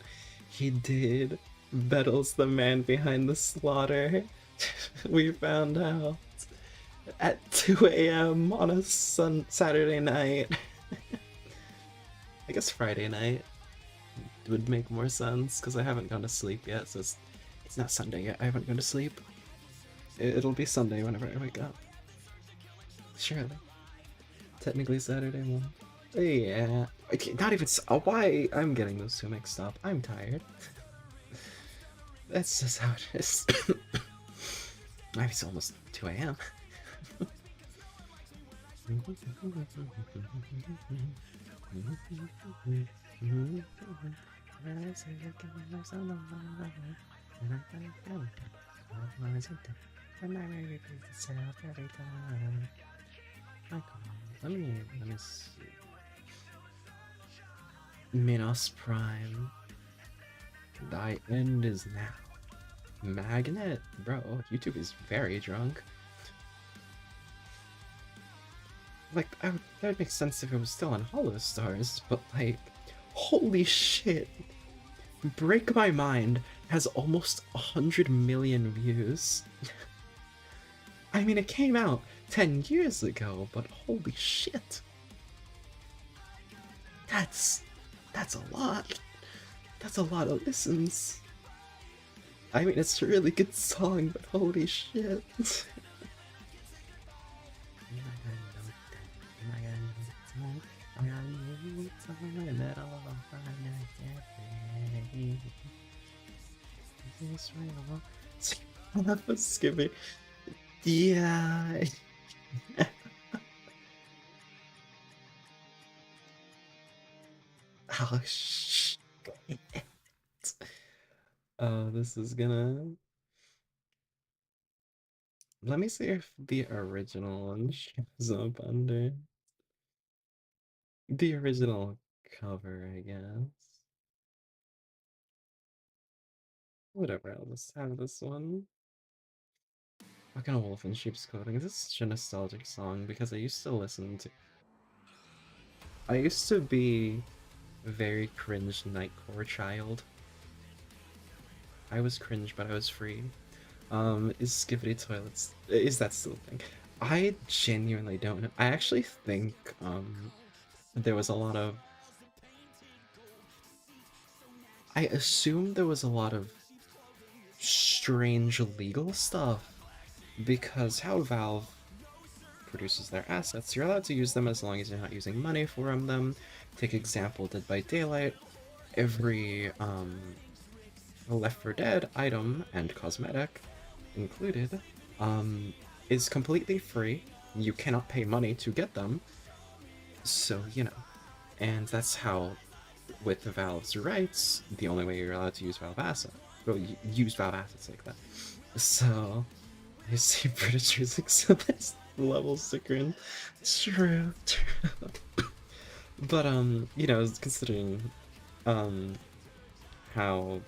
He did. Bettles the man behind the slaughter. We found out at 2 a.m. on a Saturday night. I guess Friday night would make more sense because I haven't gone to sleep yet, so it's not Sunday yet. I haven't gone to sleep. It'll be Sunday whenever I wake up. Surely. Technically Saturday morning. Yeah. Not even. Why? I'm getting those two mixed up. I'm tired. That's just how it is. Maybe it's almost 2 a.m. Let me see. Minos Prime. Thy end is now. Magnet? Bro, YouTube is very drunk. Like, that would make sense if it was still on Hollow Stars, but like, holy shit. Break My Mind has almost 100 million views. I mean, it came out 10 years ago, but holy shit. That's a lot. That's a lot of listens. I mean, it's a really good song, but holy shit. Skippy. Yeah. Oh shit. Oh, this is gonna. Let me see if the original one shows up under the original cover, I guess. Whatever, I'll just have this one. Fucking Wolf in Sheep's Clothing. This is such a nostalgic song because I used to listen to. I used to be a very cringe Nightcore child. I was cringe, but I was free. Is Skibbity Toilets. Is that still a thing? I genuinely don't know. I actually think, there was a lot of. I assume there was a lot of strange legal stuff because how Valve produces their assets, you're allowed to use them as long as you're not using money from them. Take example, Dead by Daylight. Every Left 4 Dead item and cosmetic included um, is completely free. You cannot pay money to get them, so you know. And that's how, with the Valve's rights, the only way you're allowed to use Valve assets, well, use Valve assets like that. So I see British music, so this level sticker. True, true. But you know, considering um how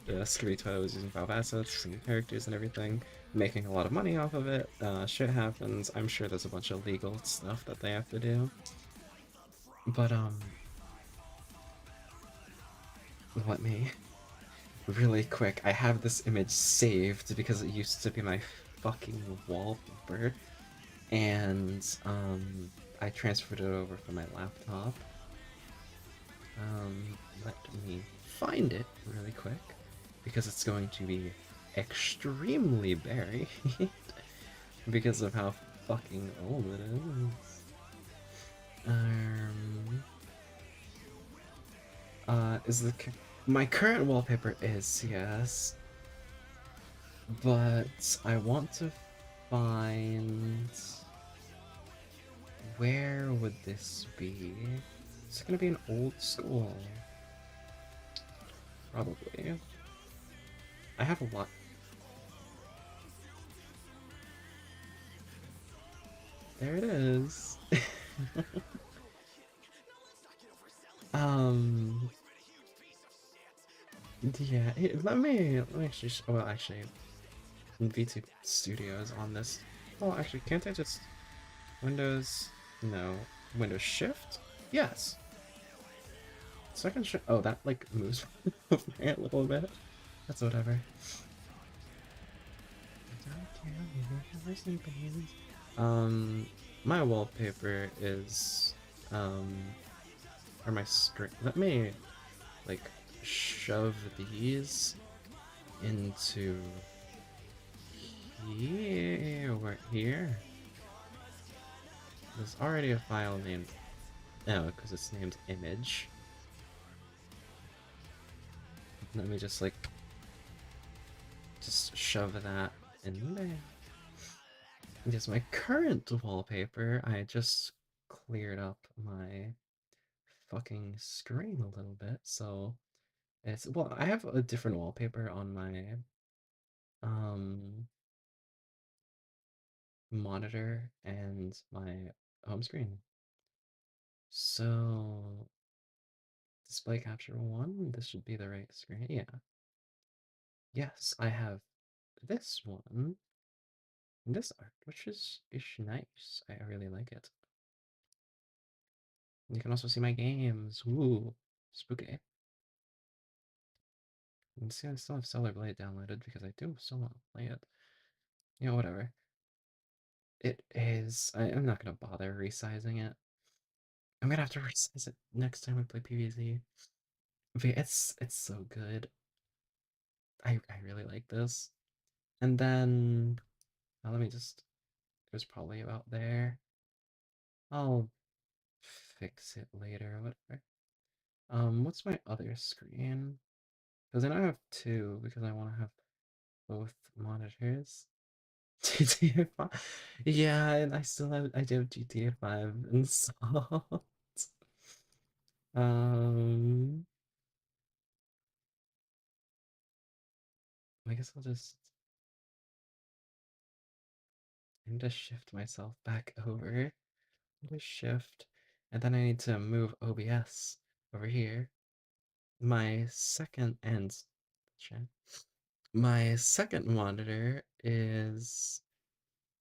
Skirito was using Valve assets and characters and everything, making a lot of money off of it, shit happens. I'm sure there's a bunch of legal stuff that they have to do. But let me really quick. I have this image saved because it used to be my fucking wallpaper, and I transferred it over from my laptop. Let me find it really quick because it's going to be extremely buried because of how fucking old it is. Um, is the my current wallpaper is yes, but I want to find where would this be? It's gonna be an old school, probably. I have a lot. There it is. um, yeah. Let me actually. Well, actually, VT Studios on this. Oh, actually, can't I just Windows? No, Windows Shift. Yes. Second shift. Oh, that like moves over a little bit. That's whatever. My wallpaper is or my string. Let me like shove these into here. There's already a file named because it's named image. Let me just shove that in there. Yes, my current wallpaper, I just cleared up my fucking screen a little bit, so it's well, I have a different wallpaper on my um monitor and my home screen. So display capture one, this should be the right screen. Yeah. Yes, I have this one, this art, which is nice. I really like it. You can also see my games. Ooh, spooky. And see, I still have Stellar Blade downloaded because I do still want to play it. You know, whatever. It is. I'm not gonna bother resizing it. I'm gonna have to resize it next time we play PvZ. But it's so good. I really like this. And then let me just. It was probably about there. I'll fix it later. Whatever. What's my other screen? Because then I have two because I want to have both monitors. GTA 5. Yeah, and I do have GTA 5 installed. Um, I guess I need to shift myself back over. Just shift, and then I need to move OBS over here. My second and check. My second monitor is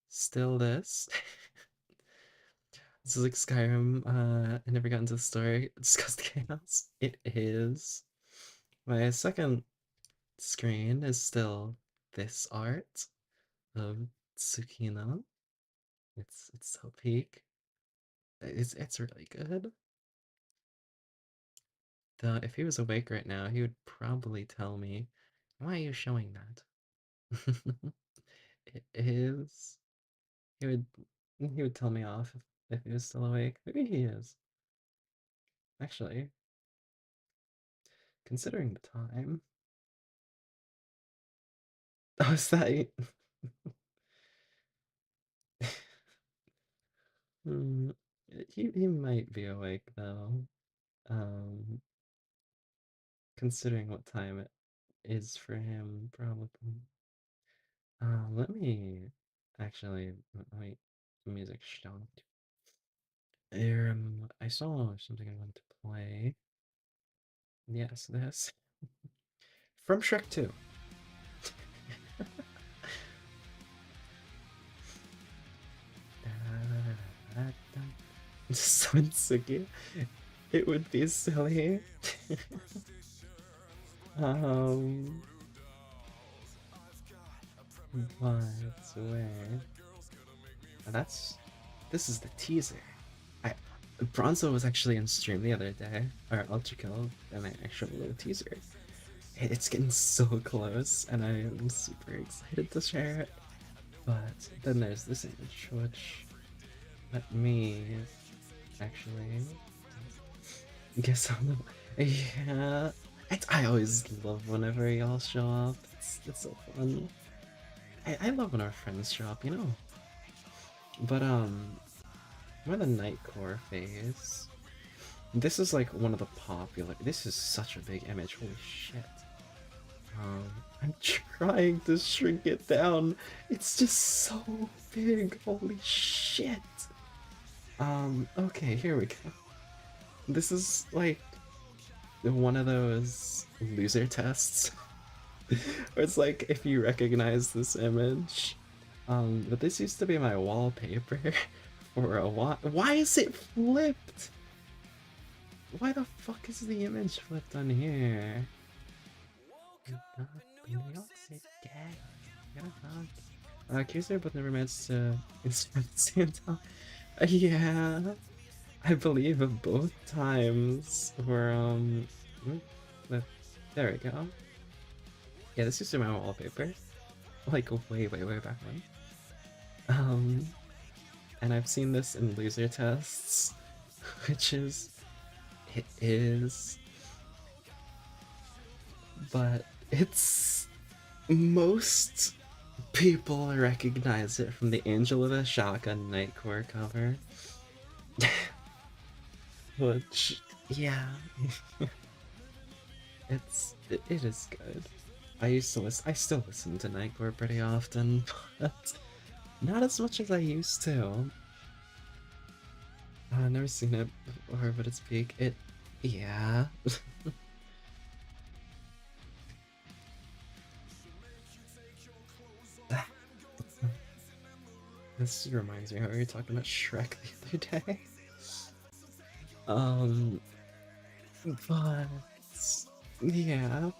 still this. This is like Skyrim. I never got into the story. Discussed chaos. It is. My second screen is still this art of Tsukino. It's so peak. It's really good. Though if he was awake right now, he would probably tell me, "Why are you showing that?" It is. He would. He would tell me off if he was still awake. Maybe he is. Actually, considering the time. Oh, is that Hmm, he might be awake though. Um, considering what time it is for him, probably. Let me actually wait. Music stopped. I saw something I wanted to play. Yes, this from Shrek 2. Sunsugi. It would be silly. um, but wait. That's this is the teaser. I Bronzo was actually in stream the other day, or Ultra Kill, and I showed a little teaser. It's getting so close, and I am super excited to share it. But then there's this image, which let me actually guess on the yeah. I always love whenever y'all show up. It's so fun. I love when our friends show up, you know. But we're the Nightcore phase. This is like one of the popular. This is such a big image. Holy shit. I'm trying to shrink it down. It's just so big. Holy shit. Okay, here we go. This is like one of those loser tests where it's like if you recognize this image. But this used to be my wallpaper for a while. Why is it flipped? Why the fuck is the image flipped on here? Accuser but never managed to insert Santa. Yeah, I believe both times were mm, there we go. Yeah, this used to be my wallpaper, like way back when. And I've seen this in loser tests, which is it is, but it's most people recognize it from the Angel of the Shotgun Nightcore cover. Which, yeah, it is good. I still listen to Nightcore pretty often, but not as much as I used to. I've never seen it before, but it's peak. Yeah. This reminds me how we were talking about Shrek the other day. Um, but yeah,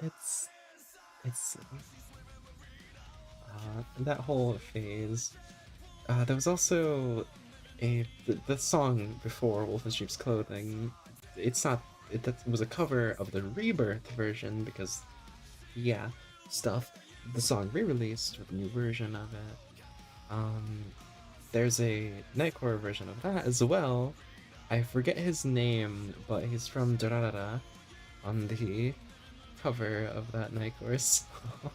it's it's that whole phase. There was also the song before Wolf in Sheep's Clothing. It's not that was a cover of the Rebirth version because yeah, stuff. The song re-released with a new version of it. Um, there's a Nightcore version of that as well. I forget his name, but he's from Durarara on the cover of that Nightcore song.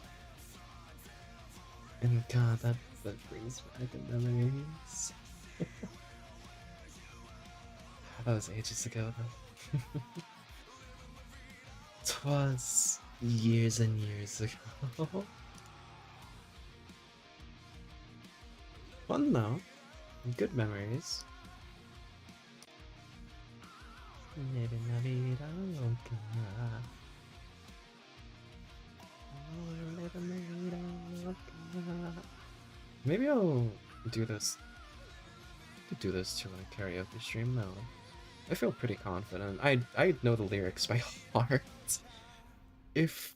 And god, that brings back the memories. That was ages ago though. Twas years and years ago. Fun though. Good memories. Maybe la vida loca. Maybe I'll do this. Do this to a karaoke stream though. I feel pretty confident. I know the lyrics by heart. If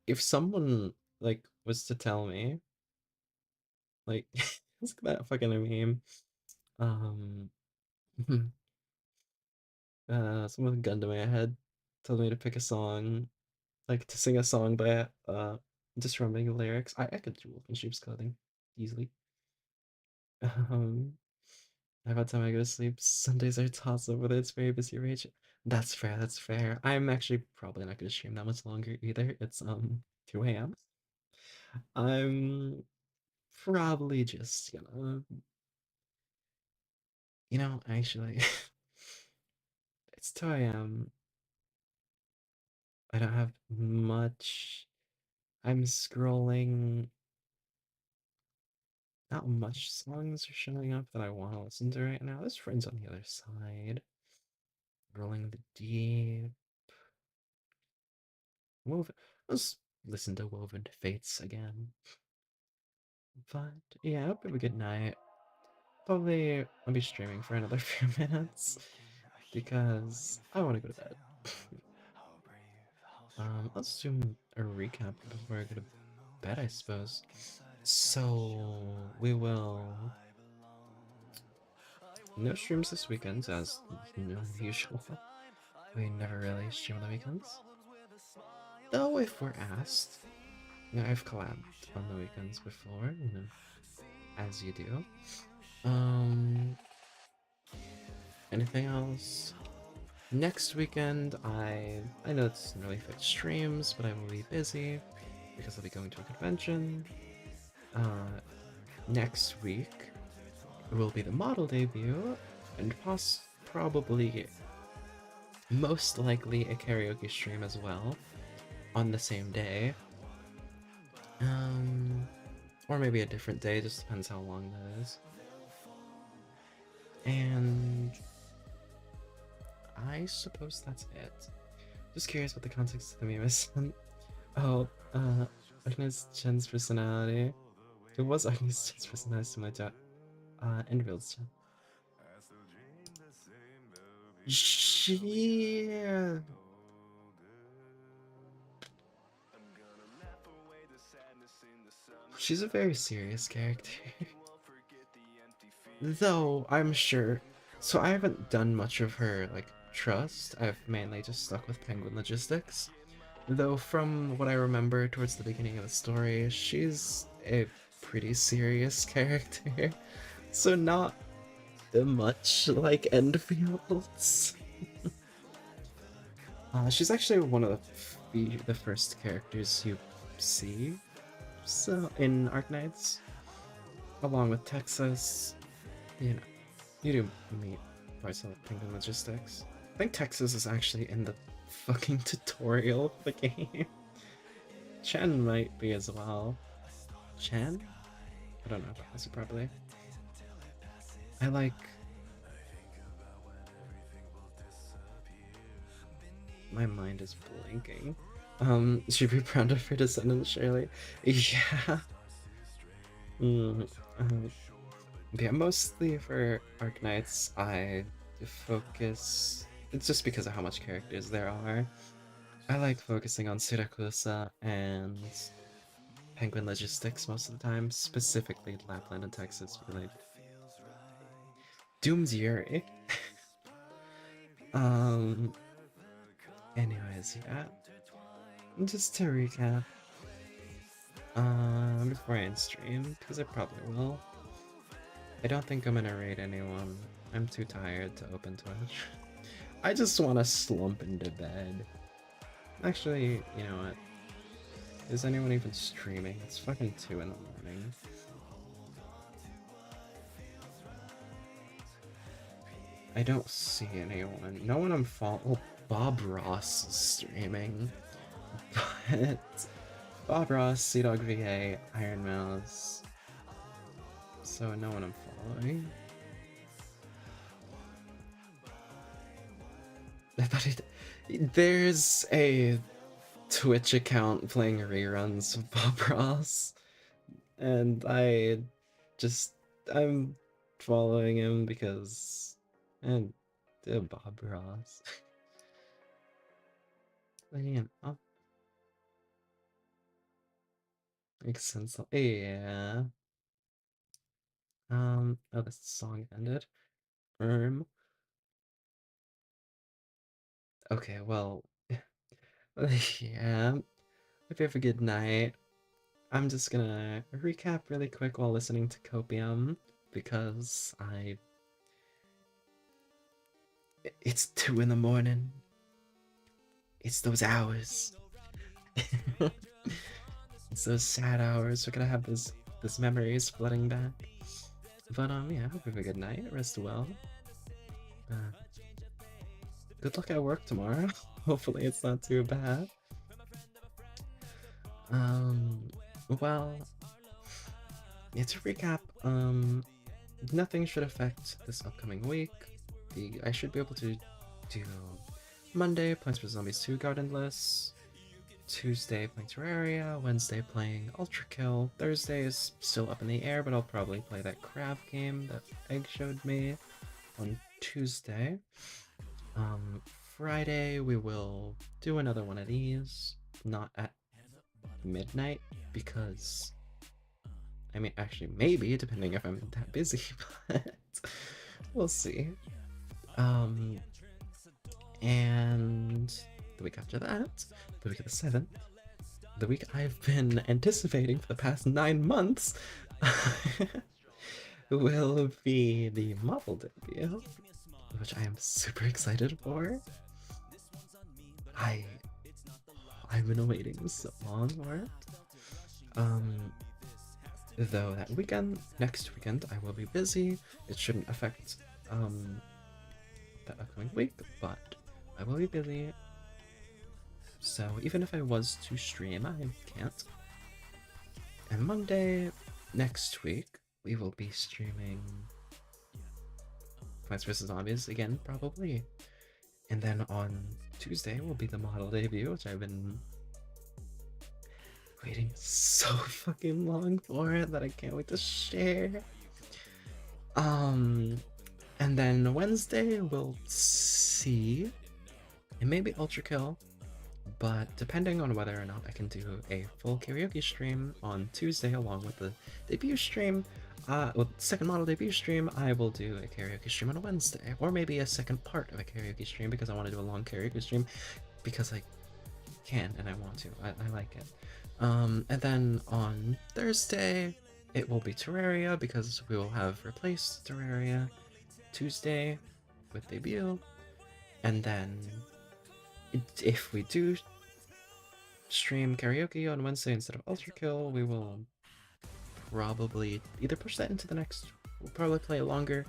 if someone like was to tell me like look at that fucking meme. Um someone with a gun to my head told me to pick a song, like to sing a song by just remembering the lyrics. I could do Wolf in Sheep's Clothing easily. Um, by the time I go to sleep, Sundays are toss up whether it's very busy rage. That's fair, that's fair. I'm actually probably not gonna stream that much longer either. It's 2 a.m. I'm probably just gonna actually it's 2 a.m. I don't have much. I'm scrolling. Not much songs are showing up that I want to listen to right now. There's friends on the other side. Rolling the deep. Woven. Let's listen to Woven Fates again. But yeah, I hope you have a good night. Probably I'll be streaming for another few minutes because I want to go to bed. Let's do a recap before I go to bed, I suppose. So we will no streams this weekend as usual. We never really stream on the weekends. Though if we're asked, I've collabed on the weekends before, as you do. Um, anything else? Next weekend, I know it's an really fixed streams, but I will be busy because I'll be going to a convention. Next week will be the model debut, and probably, most likely, a karaoke stream as well on the same day. Or maybe a different day, just depends how long that is. And I suppose that's it. Just curious what the context of the meme is. Oh, Agnes Chen's personality. It was Agnes Chen's personality to my chat. Enville's Chen. Yeah. She's a very serious character. Though, I'm sure. So I haven't done much of her, like, trust. I've mainly just stuck with Penguin Logistics. Though, from what I remember towards the beginning of the story, she's a pretty serious character. So, not much like Endfields. She's actually one of the first characters you see in Arknights, along with Texas. You know, you do meet parts of Penguin Logistics. I think Texas is actually in the fucking tutorial of the game. Chen might be as well. Chen? I don't know if I pronounce it properly. I like. My mind is blanking. Should be proud of her descendant, Shirley. Yeah. Yeah, mostly for Arknights, I focus. It's just because of how much characters there are. I like focusing on Siracusa and Penguin Logistics most of the time, specifically Lapland and Texas, really. Doom's Yuri. um. Anyways, yeah. Just to recap. Before I end stream, because I probably will. I don't think I'm gonna raid anyone. I'm too tired to open Twitch. I just want to slump into bed. Actually, you know what? Is anyone even streaming? It's fucking 2 in the morning. I don't see anyone. No one I'm following. Well, Bob Ross is streaming. But Bob Ross, Sea Dog VA, Iron Mouse. So no one I'm following. But there's a Twitch account playing reruns of Bob Ross, and I'm following him because and Bob Ross. But yeah, makes sense. Yeah. Oh, this song ended. Okay, well, yeah. Hope you have a good night. I'm just gonna recap really quick while listening to Copium. because it's 2 in the morning. It's those hours. It's those sad hours. We're gonna have this memories flooding back. But yeah, I hope you have a good night. Rest well. Uh, good luck at work tomorrow. Hopefully it's not too bad. Um, well, yeah, to recap, nothing should affect this upcoming week. I should be able to do Monday, Plants vs. Zombies 2 Gardenless, Tuesday playing Terraria, Wednesday playing Ultra Kill, Thursday is still up in the air, but I'll probably play that crab game that Egg showed me on Tuesday. Friday we will do another one of these, not at midnight, because I mean, actually, maybe, depending if I'm that busy, but we'll see. And the week after that, the week of the 7th, the week I've been anticipating for the past 9 months, will be the model debut, which I am super excited for. I've been waiting so long for it. Though that weekend, next weekend, I will be busy. It shouldn't affect that upcoming week, but I will be busy. So even if I was to stream, I can't. And Monday next week, we will be streaming Plants vs. Zombies again, probably. And then on Tuesday will be the model debut, which I've been waiting so fucking long for that I can't wait to share. And then Wednesday we'll see. It may be Ultra Kill, but depending on whether or not I can do a full karaoke stream on Tuesday along with the debut stream, second model debut stream, I will do a karaoke stream on a Wednesday, or maybe a second part of a karaoke stream because I want to do a long karaoke stream because I can and I want to. I like it. And then on Thursday, it will be Terraria because we will have replaced Terraria Tuesday with debut. And then if we do stream karaoke on Wednesday instead of Ultra Kill, we will probably either push that into the next, we'll probably play it longer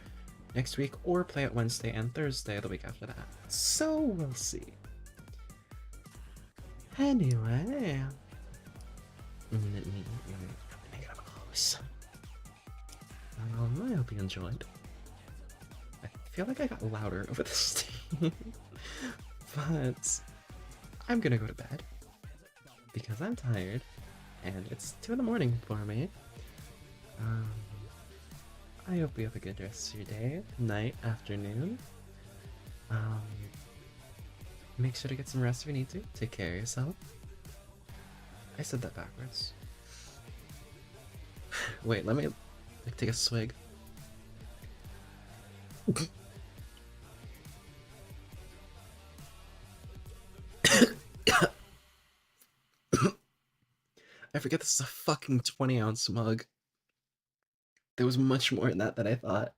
next week, or play it Wednesday and Thursday the week after that. So we'll see. Anyway, let me get up close. I hope you enjoyed. I feel like I got louder over the stream, but I'm gonna go to bed because I'm tired and it's 2 in the morning for me. I hope you have a good rest of your day, night, afternoon. Make sure to get some rest if you need to. Take care of yourself. I said that backwards. Wait, let me take a swig. I forget this is a fucking 20-ounce mug. There was much more in that than I thought.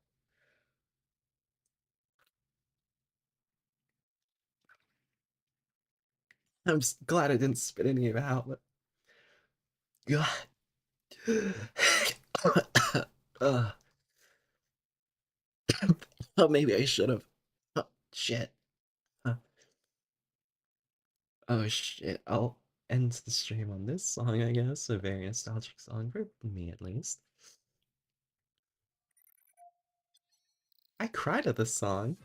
I'm glad I didn't spit any of it out, but God. uh, oh, maybe I should have. Oh, shit. Oh, shit. I'll end the stream on this song, I guess. A very nostalgic song, for me at least. I cried at this song.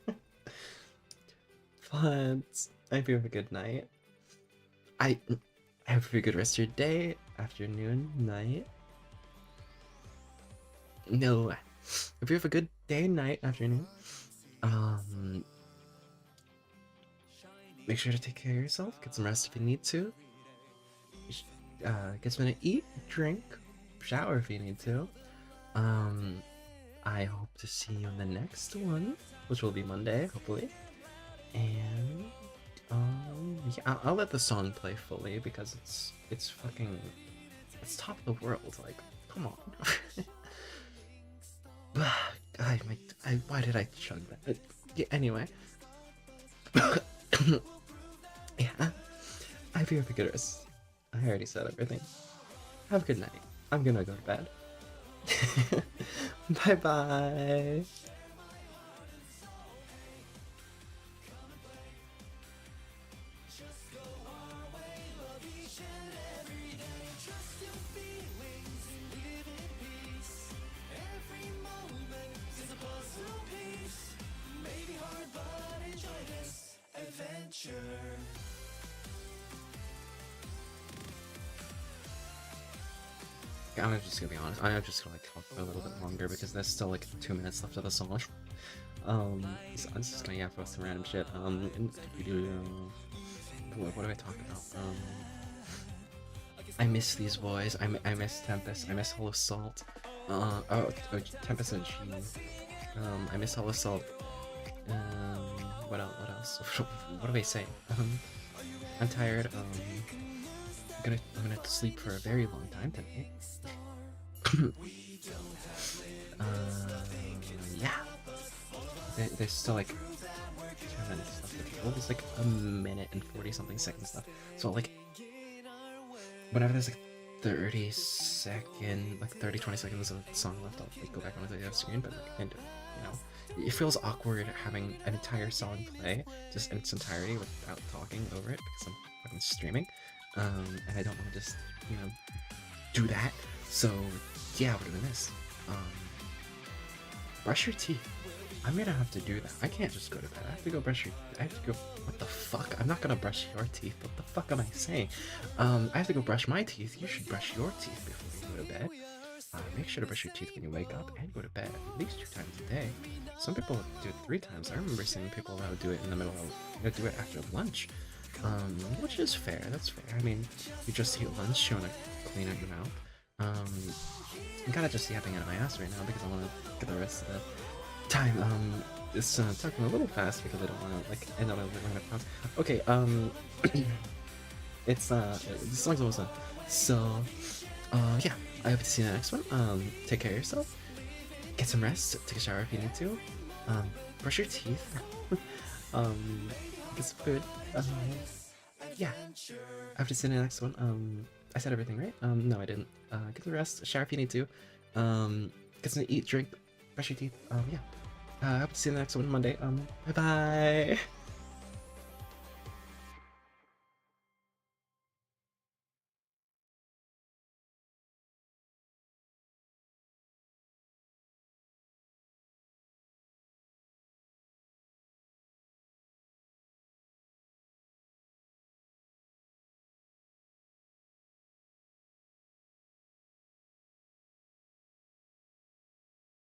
But I hope you have a good night. I hope you have a good rest of your day, afternoon, night. No. If you have a good day, night, afternoon, make sure to take care of yourself, get some rest if you need to. Get something to eat, drink, shower if you need to. I hope to see you in the next one, which will be Monday, hopefully. And yeah, I'll let the song play fully because it's fucking, it's top of the world. Like, come on. why did I chug that? Yeah, anyway. Yeah, I feel vigorous. I already said everything. Have a good night. I'm gonna go to bed. Bye bye. I'm just gonna be honest. I'm just gonna like talk for a little bit longer because there's still like 2 minutes left of the song. So I'm just gonna yap about some random shit. What do I talk about? I miss these boys. I miss Tempest. I miss Hollow Salt. Tempest and G. I miss Hollow Salt. What else? What else? What do I say? I'm tired. I'm gonna sleep for a very long time tonight. Yeah. There's still like 2 minutes left of the show. There's like a minute and 40 something seconds left. So like, whenever there's like 20 seconds of the song left, I'll like go back on the screen. But like, and, you know, it feels awkward having an entire song play just in its entirety without talking over it because I'm fucking streaming. And I don't want to just, you know, do that. So yeah, we're doing this. Brush your teeth. I'm gonna have to do that. I can't just go to bed. I have to go brush your. I have to go. What the fuck? I'm not gonna brush your teeth. What the fuck am I saying? I have to go brush my teeth. You should brush your teeth before you go to bed. Make sure to brush your teeth when you wake up and go to bed at least 2 times a day. Some people do it 3 times. I remember seeing people that would do it in the middle of, do it after lunch. Which is fair. That's fair. I mean, you just eat lunch. You wanna clean out your mouth. I'm kind of just yapping out of my ass right now because I want to get the rest of the time. It's talking a little fast because I don't want to like end on a random pause. Okay. It's the song's almost done. So, yeah. I hope to see you in the next one. Take care of yourself. Get some rest. Take a shower if you need to. Brush your teeth. Get some food. Yeah. I have to see you in the next one. I said everything, right? No, I didn't. Get some rest, shower if you need to. Get some to eat, drink, brush your teeth. Yeah. I hope to see you in the next one Monday. Bye bye.